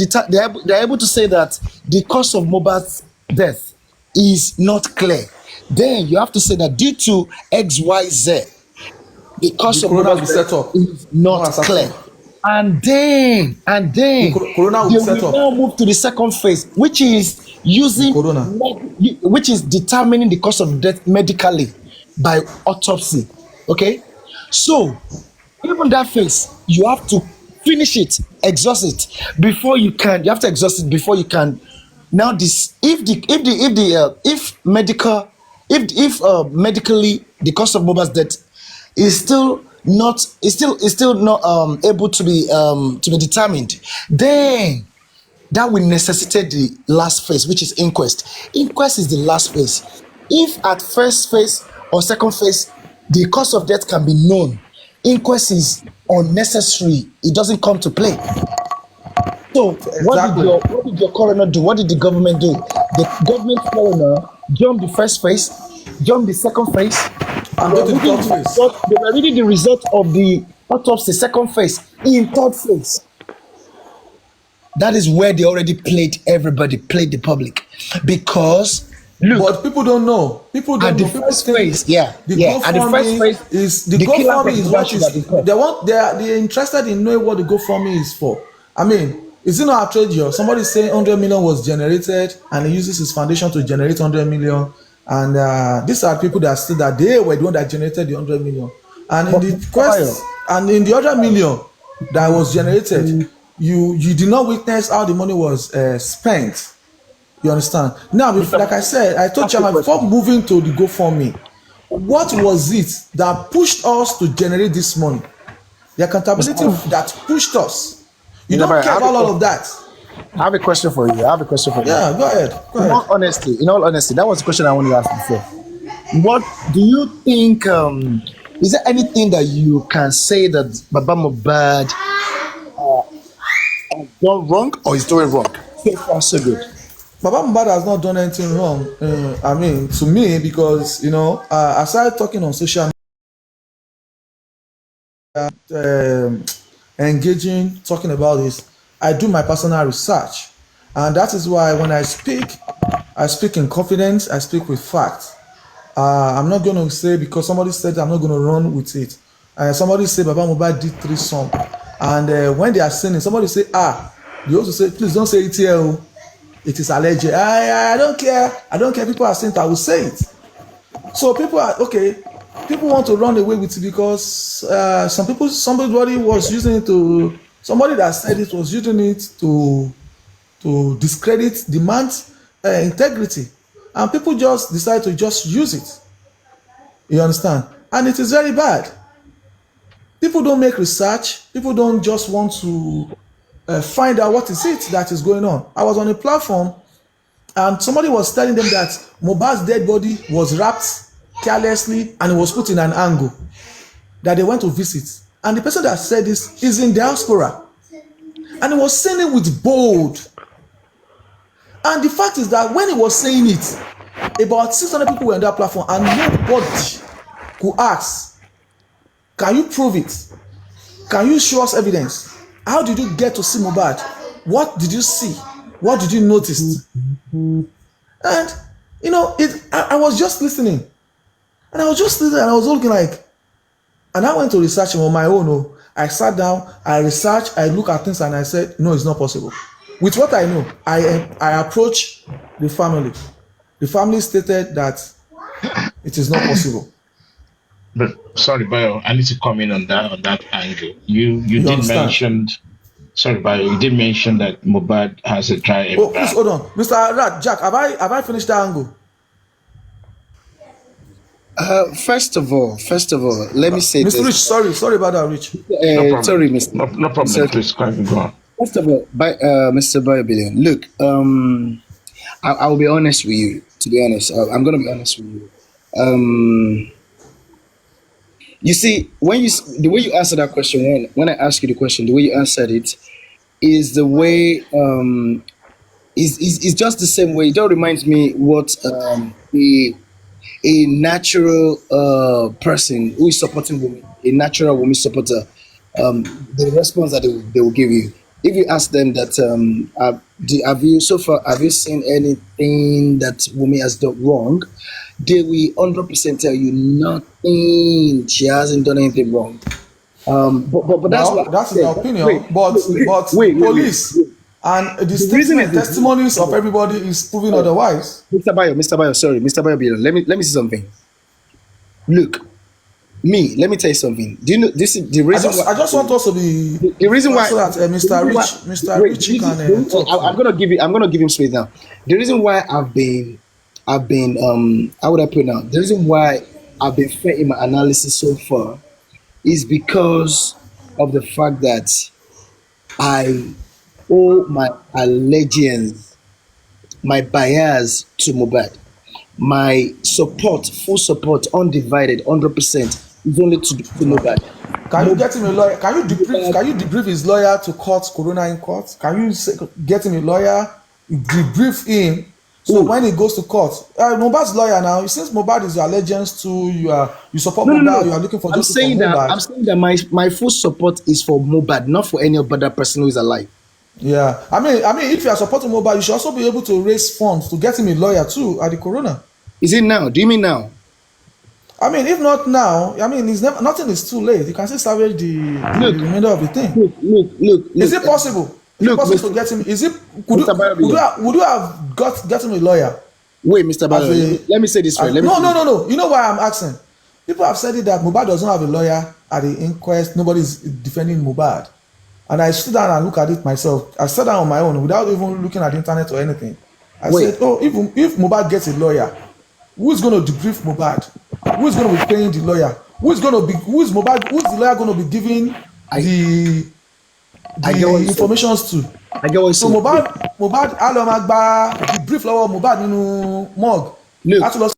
S5: say that the cause of Mohbad's death is not clear, then you have to say that due to XYZ, the cause of Mohbad's death is not clear. And then they will now move to the second phase, which is which is determining the cause of death medically by autopsy. Okay, so even that phase, you have to finish it, exhaust it before you can. You have to exhaust it before you can. Now, if medically the cause of Mohbad's death is still not able to be determined, then that will necessitate the last phase, which is inquest. Inquest is the last phase. If at first phase or second phase the cause of death can be known, inquest is unnecessary. It doesn't come to play. So
S1: Exactly.
S5: what did your coroner do? What did the government do? The government coroner jumped the first phase, jumped the second phase.
S1: And go to the third phase.
S5: They were reading the result of the autopsy second phase in third phase. That is where they already played everybody, played the public. Because look,
S1: But people don't know. People don't
S5: at the
S1: know. People
S5: first
S1: think
S5: phase, yeah,
S1: the
S5: at the first
S1: GoFundMe
S5: phase,
S1: is the
S5: the killers
S1: GoFundMe
S5: of
S1: is
S5: Mohbad
S1: what
S5: should have
S1: is
S5: been caught.
S1: they're interested in knowing what the GoFundMe is for. I mean, is it not outrageous? Somebody saying 100 million was generated and he uses his foundation to generate 100 million. And these are people that say that they were the one that generated the 100 million. And in
S5: But
S1: the
S5: Mr. Bayo,
S1: quest and in the other million that was generated, you did not witness how the money was spent. You understand? Now, like I said, I told
S5: ask you a
S1: Chama before
S5: question.
S1: moving to the GoFundMe, what was it that pushed us to generate this money? The
S5: Mr.
S1: accountability
S5: Bayo,
S1: that pushed us. You
S5: Mr.
S1: don't
S5: Bayo,
S1: care about all of that.
S5: I have a question for you. I have a question for you.
S1: Yeah, go ahead. Go
S5: In
S1: ahead.
S5: all honesty, that was the question I wanted to ask before. What do you think? Is there anything that you can say that Baba Mohbad has done wrong or is doing wrong? So far, so good.
S1: Baba Mohbad has not done anything wrong. I mean, to me, because I started talking on social media, engaging, talking about this. I do my personal research, and that is why when I speak in confidence. I speak with facts. I'm not going to say because somebody said I'm not going to run with it. Somebody say Baba Mohbad did 3 songs, and when they are singing, somebody say they also say please don't say it here. Oh. It is alleged. I don't care. I don't care. People are saying it. I will say it. So people are okay. People want to run away with it because somebody was using it to. Somebody that said it was using it to discredit the man's integrity, and people just decide to just use it. You understand? And it is very bad. People don't make research. People don't just want to find out what is it that is going on. I was on a platform and somebody was telling them that Mohbad's dead body was wrapped carelessly and it was put in an angle that they went to visit. And the person that said this is in diaspora. And he was saying it with bold. And the fact is that when he was saying it, about 600 people were on that platform and nobody could ask, can you prove it? Can you show us evidence? How did you get to see Mohbad? What did you see? What did you notice? And I was just listening. And I was just listening and I was looking like, and I went to research on my own. Oh, I sat down, I researched, I looked at things and I said, no, it's not possible. With what I know, I approached the family. The family stated that it is not possible.
S9: But sorry, Bayo, I need to come in on that angle. You did
S1: understand?
S9: mention, sorry, Bayo, you did mention that Mohbad has a dry
S1: Oh, please
S9: back.
S1: hold on, Mr. Rat, Jack. Have I finished that angle?
S5: First of all, let me say
S1: Mr.
S5: this.
S1: Rich, sorry about that, Rich.
S9: No problem.
S5: Sorry, Mr.
S9: No problem.
S5: Sir.
S9: Please go on.
S5: First of all, Mr. Biobillion, look, I will be honest with you. To be honest, I'm going to be honest with you. You see, the way you answer that question, when I ask you the question, the way you answered it is the way is just the same way. It just reminds me what a natural person who is supporting women, a natural woman supporter, the response that they will give you. If you ask them that, have you seen anything that woman has done wrong? They will 100% tell you nothing. She hasn't done anything wrong. But that's what
S1: that's their opinion. But police and the statement, testimonies of everybody is proving otherwise.
S5: Mr. Bayo, sorry, Mr. Bayo, let me say something. Look, let me tell you something. Do you know this is the reason?
S1: I just want us to be
S5: the reason why
S1: so that Mr. Rich can talk.
S5: I'm gonna give him space now. The reason why I've been how would I put it now? The reason why I've been fair in my analysis so far is because of the fact that I owe my allegiance, my bias to Mohbad. My support, full support, undivided, 100% is only to Mohbad.
S1: Can you get him a lawyer? Can you debrief? Can you debrief his lawyer to court, Corona in court? Can you get him a lawyer? Debrief him so when he goes to court. Mohbad's lawyer now. Since Mohbad is your allegiance to you support Mohbad. You are looking for justice for Mohbad.
S5: I'm saying that my full support is for Mohbad, not for any other person who is alive.
S1: Yeah, I mean, if you are supporting Mohbad, you should also be able to raise funds to get him a lawyer too at the Corona.
S5: Is it now? Do you mean now?
S1: I mean, if not now, I mean, it's never, nothing is too late. You can still salvage the remainder of the thing.
S5: Look.
S1: Is it possible? Is it possible to get him? Is it? Would you have get him a lawyer?
S5: Wait, Mr. Bayo, let me say this right.
S1: No. You know why I'm asking? People have said it that Mohbad doesn't have a lawyer at the inquest. Nobody's defending Mohbad. And I sit down and look at it myself. I sat down on my own without even looking at the internet or anything. I said, oh, if Mohbad gets a lawyer, who's going to debrief Mohbad? Who's going to be paying the lawyer? Who's the lawyer going to be giving the informations to?
S5: I get what
S1: so Mohbad alomagba debrief lọ́wọ́ Mohbad nínú mug.
S5: Look.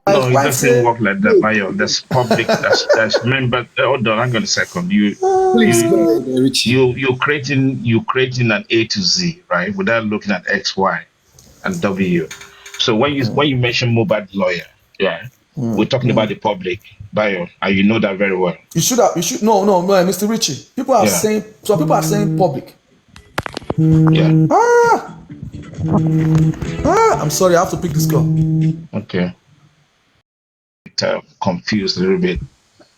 S9: No, it doesn't work like that, Bayo. That's public. That's member. Hold on, hang on a second. You're creating an A to Z, right? Without looking at X, Y, and W. So when you mention Mohbad lawyer, yeah, we're talking about the public, Bayo, and you know that very well.
S1: You should no, Mr. Richie. Some people are saying public.
S9: Yeah.
S1: I'm sorry, I have to pick this call.
S9: Okay. Confused a little bit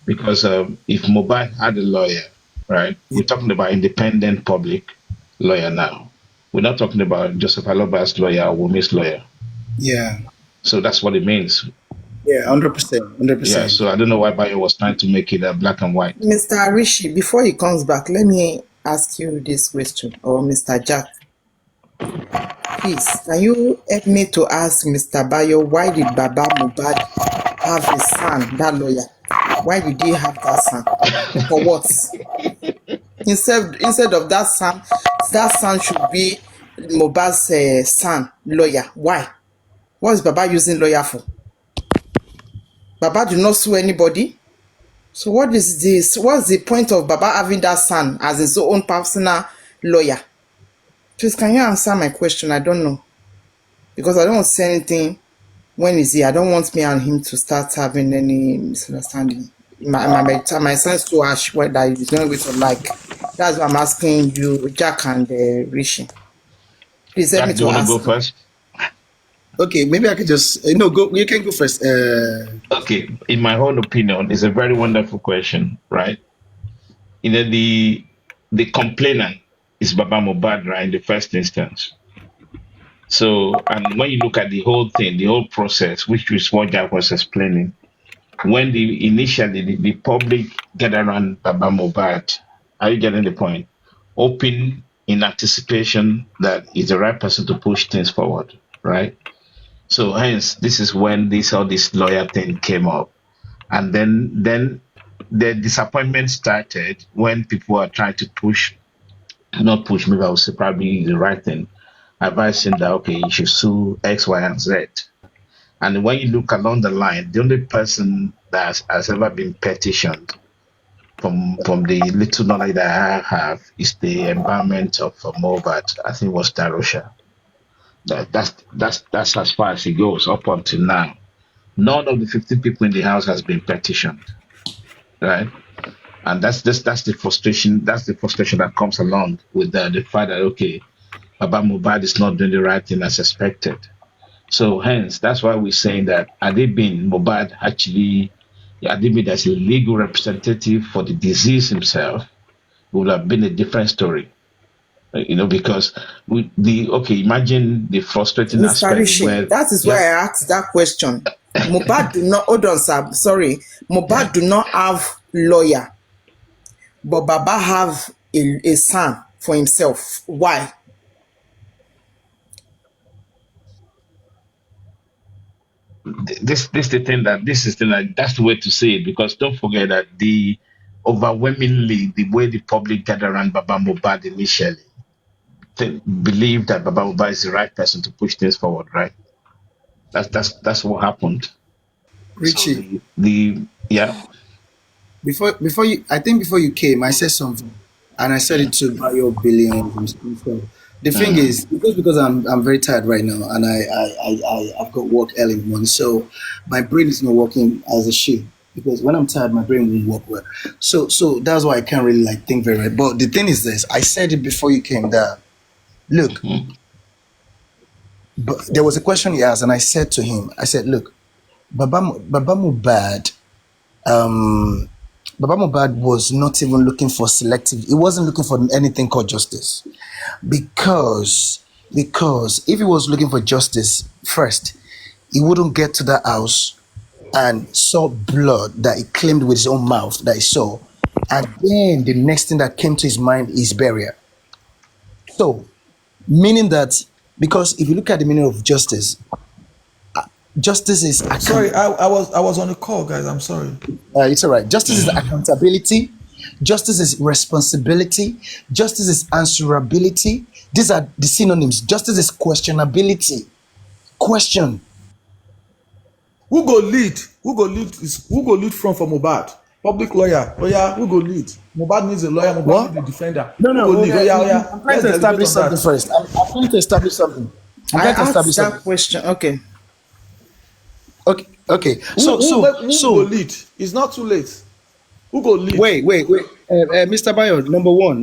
S9: because if Mohbad had a lawyer, right? We're talking about independent public lawyer now. We're not talking about Joseph Aloba's lawyer or Wumi's lawyer.
S5: Yeah.
S9: So that's what it means.
S5: Yeah, 100%.
S9: Yeah. So I don't know why Bayo was trying to make it black and white.
S10: Mr. Rishi, before he comes back, let me ask you this question, or Mr. Jack. Please, can you help me to ask Mr. Bayo, why did Baba Mohbad have a son, that lawyer? Why did he have that son? For what? Instead of that son should be Mohbad's son, lawyer. Why? What is Baba using lawyer for? Baba do not sue anybody. So what is this? What's the point of Baba having that son as his own personal lawyer? Please, can you answer my question? I don't know. Because I don't want to say anything. When is he? I don't want me and him to start having any misunderstanding. My son's too harsh that he's going to like. That's why I'm asking you, Jack and Rishi. Please help me to
S9: want
S10: ask.
S9: to go first?
S5: Okay, maybe I could just go. You can go first.
S9: Okay, in my own opinion, it's a very wonderful question, right? The complainant is Baba Mohbad, right, in the first instance. So, and when you look at the whole thing, the whole process, which is what Jack was explaining, when initially the public get around Baba Mohbad, are you getting the point? Open in anticipation that he's the right person to push things forward, right? So hence, this is when all this lawyer thing came up. And then the disappointment started when people are trying to not push, maybe I would say probably the right thing, advising that, okay, you should sue X, Y, and Z. And when you look along the line, the only person that has ever been petitioned from the little knowledge that I have is the environment of Mohbad. I think it was Darosha. That's as far as it goes up until now. None of the 15 people in the house has been petitioned, right? And that's the frustration. That's the frustration that comes along with the fact that, okay, Baba Mohbad is not doing the right thing as expected. So hence, that's why we're saying that had it been Mohbad as a legal representative for the disease himself, it would have been a different story. Because imagine the frustrating
S10: Mr.
S9: aspect
S10: Rishi,
S9: where
S10: that is why I asked that question. Mohbad do not, hold on, sir, sorry. Mohbad do not have lawyer, but Baba have a son for himself. Why?
S9: This is the thing that's the way to say it, because don't forget that overwhelmingly the way the public gathered around Baba Mohbad initially believe that Baba Mohbad is the right person to push things forward, right? That's what happened. So
S5: Richie,
S9: the yeah.
S5: before you, I think before you came, I said something, and I said it to Bio Billions and stuff. The thing
S9: Mm,
S5: is, because I'm very tired right now, and I've got work early in the morning, so my brain is not working as it should. Because when I'm tired, my brain won't work well. So that's why I can't really like think very right. But the thing is this: I said it before you came. That look,
S9: mhm,
S5: but there was a question he asked, and I said to him, I said, look, Baba Mubad, um, Baba Mubad was not even looking for selective. He wasn't looking for anything called justice because if he was looking for justice first, he wouldn't get to that house and saw blood that he claimed with his own mouth that he saw, and then the next thing that came to his mind is burial. So, meaning that because if you look at the meaning of justice, justice is account.
S1: Sorry, I was on a call, guys. I'm sorry.
S5: It's all right. Justice is accountability. Justice is responsibility. Justice is answerability. These are the synonyms. Justice is questionability. Question.
S1: Who go lead? Who go lead from for Mohbad? Public lawyer. Oh yeah, who go lead? Mohbad needs a lawyer. Mohbad
S5: What?
S1: needs a defender.
S5: No,
S1: Who
S5: no.
S1: go lead? Oh yeah, oh
S5: I'm
S1: yeah.
S5: trying
S1: Let's
S5: to
S1: deliberate
S5: establish
S1: on
S5: something
S1: that.
S5: first. I'm trying to establish something. I'm
S10: I
S5: trying to establish
S10: asked that
S5: something.
S10: question. Okay.
S5: Okay. Okay.
S1: Who who go lead? It's not too late. Who go lead?
S5: Wait. Mr. Bayo, number one.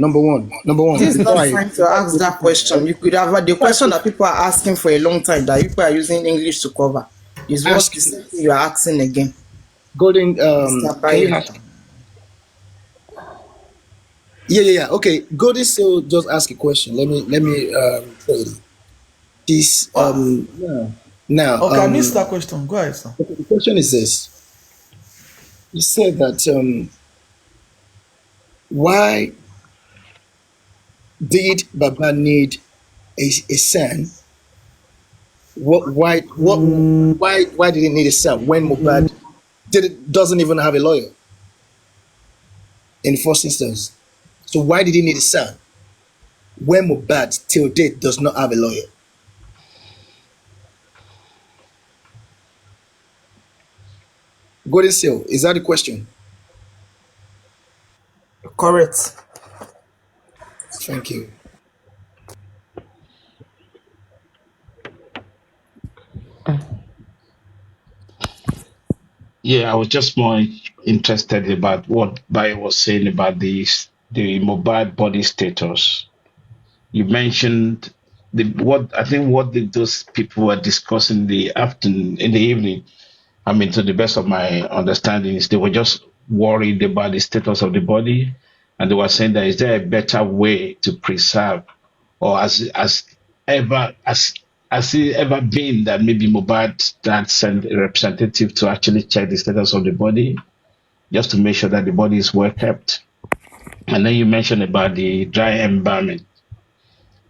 S10: This is not trying to ask that question. You could have the question that people are asking for a long time that people are using English to cover is what
S5: Ask
S10: the same thing you are asking again.
S5: Golden.
S10: Mr.
S5: Can you
S10: Bayo.
S5: ask? Yeah. Okay. Golden still just ask a question. Let me tell you this.
S1: Ah,
S5: Now
S1: okay, I missed that question. Go ahead, sir.
S5: the question is this. You said that why did Baba need a son? Why did he need a son when Mohbad doesn't even have a lawyer in the first instance? So why did he need a son when Mohbad till date does not have a lawyer? Golden Seal, is that the question?
S10: Correct.
S5: Thank you.
S9: Yeah, I was just more interested about what Bayo was saying about the mobile body status. You mentioned those people were discussing in the afternoon, in the evening. I mean, to the best of my understanding, is they were just worried about the status of the body, and they were saying that is there a better way to preserve, or has it ever been that maybe Mohbad that sent a representative to actually check the status of the body, just to make sure that the body is well kept? And then you mentioned about the dry embalming,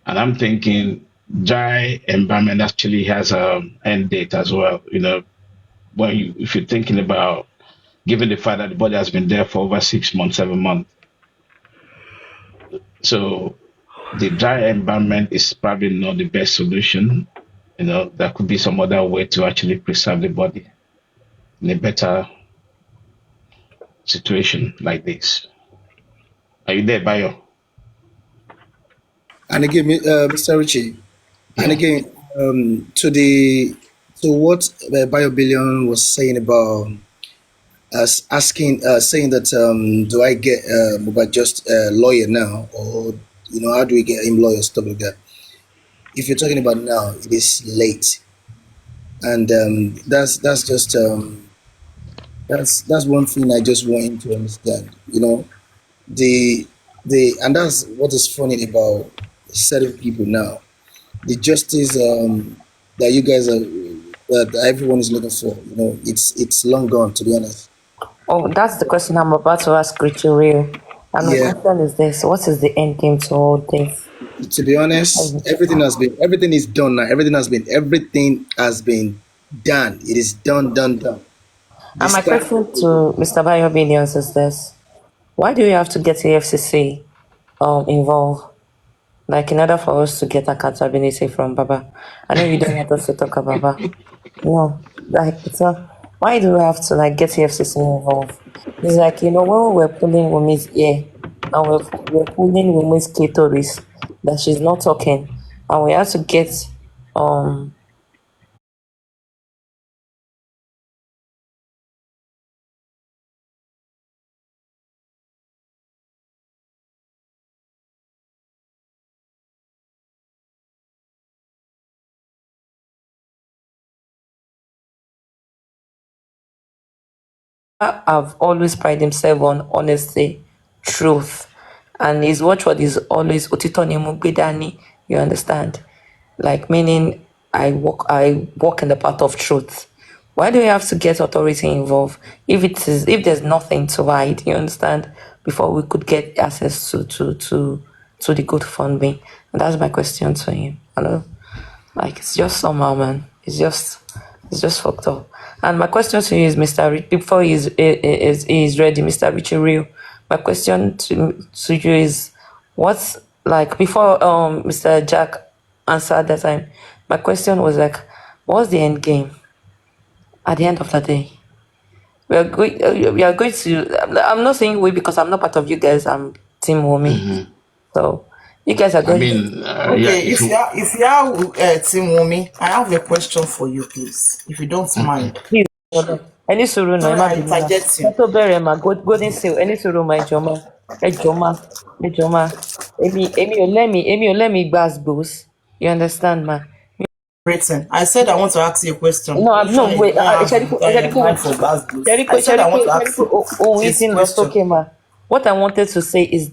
S9: and I'm thinking dry embalming actually has a end date as well. You know, if you're thinking about given the fact that the body has been there for over 6 months, 7 months. So the dry environment is probably not the best solution. You know, there could be some other way to actually preserve the body in a better situation like this. Are you there, Bayo?
S5: And again, Mr. Ritchie, and
S9: Yeah.
S5: again, to what BioBillion was saying about us asking, saying that do I get Mohbad just a lawyer now, or how do we get him lawyer, stuff like that. If you're talking about now, it is late, and that's just that's one thing I just want him to understand. The and that's what is funny about certain people now. The justice that you guys are that everyone is looking for, it's long gone, to be honest.
S6: Oh, that's the question I'm about to ask Richie Real. And my
S5: Yeah,
S6: question is this: what is the end game to all this?
S5: to be honest, everything is done now. Everything has been done. It is done.
S6: And
S5: This
S6: my
S5: time,
S6: question to Mr. Bayo Billions is this: why do we have to get the FCC involved? Like, in order for us to get accountability from Baba. I know you don't want us to talk about Baba. No, like it's not. Why do we have to like get EFCC involved? It's like when we were pulling Wumi's ear and we're pulling Wumi's clitoris that she's not talking, and we have to get um have always pride himself on honesty, truth, and his watchword is always Otito ni mo gbe dání. You understand? Like meaning I walk in the path of truth. Why do we have to get authority involved if there's nothing to hide? You understand? Before we could get access to the good funding, and that's my question to him. I know, like it's just somehow, man. It's just fucked up. And my question to you is, Mr. Before he's ready, Mr. Richie Real. My question to you is, what's like before Mr. Jack answered that time. My question was like, what's the end game? At the end of the day, we are going to. I'm not saying we because I'm not part of you guys. I'm Team Womi, so you guys are
S9: I
S6: going.
S9: mean, yeah,
S10: Okay, if you are Team Wumi, I have a question for you, please, if you don't mind.
S6: Please, any suru no,
S10: Sorry,
S6: Emma
S10: I
S6: Bilina.
S10: interject you.
S6: Kato bere ma, golden seal, any suru ma, ejoma. Emi o let me gbas. You understand, ma?
S10: Written. I said I want to ask you a question.
S6: No,
S10: Which
S6: no,
S10: one you
S6: wait.
S10: don't have mind for
S6: Sheriku,
S10: Glasgow? I said I want to ask you
S6: oh,
S10: this
S6: eating was
S10: question.
S6: okay, ma. What I wanted to say is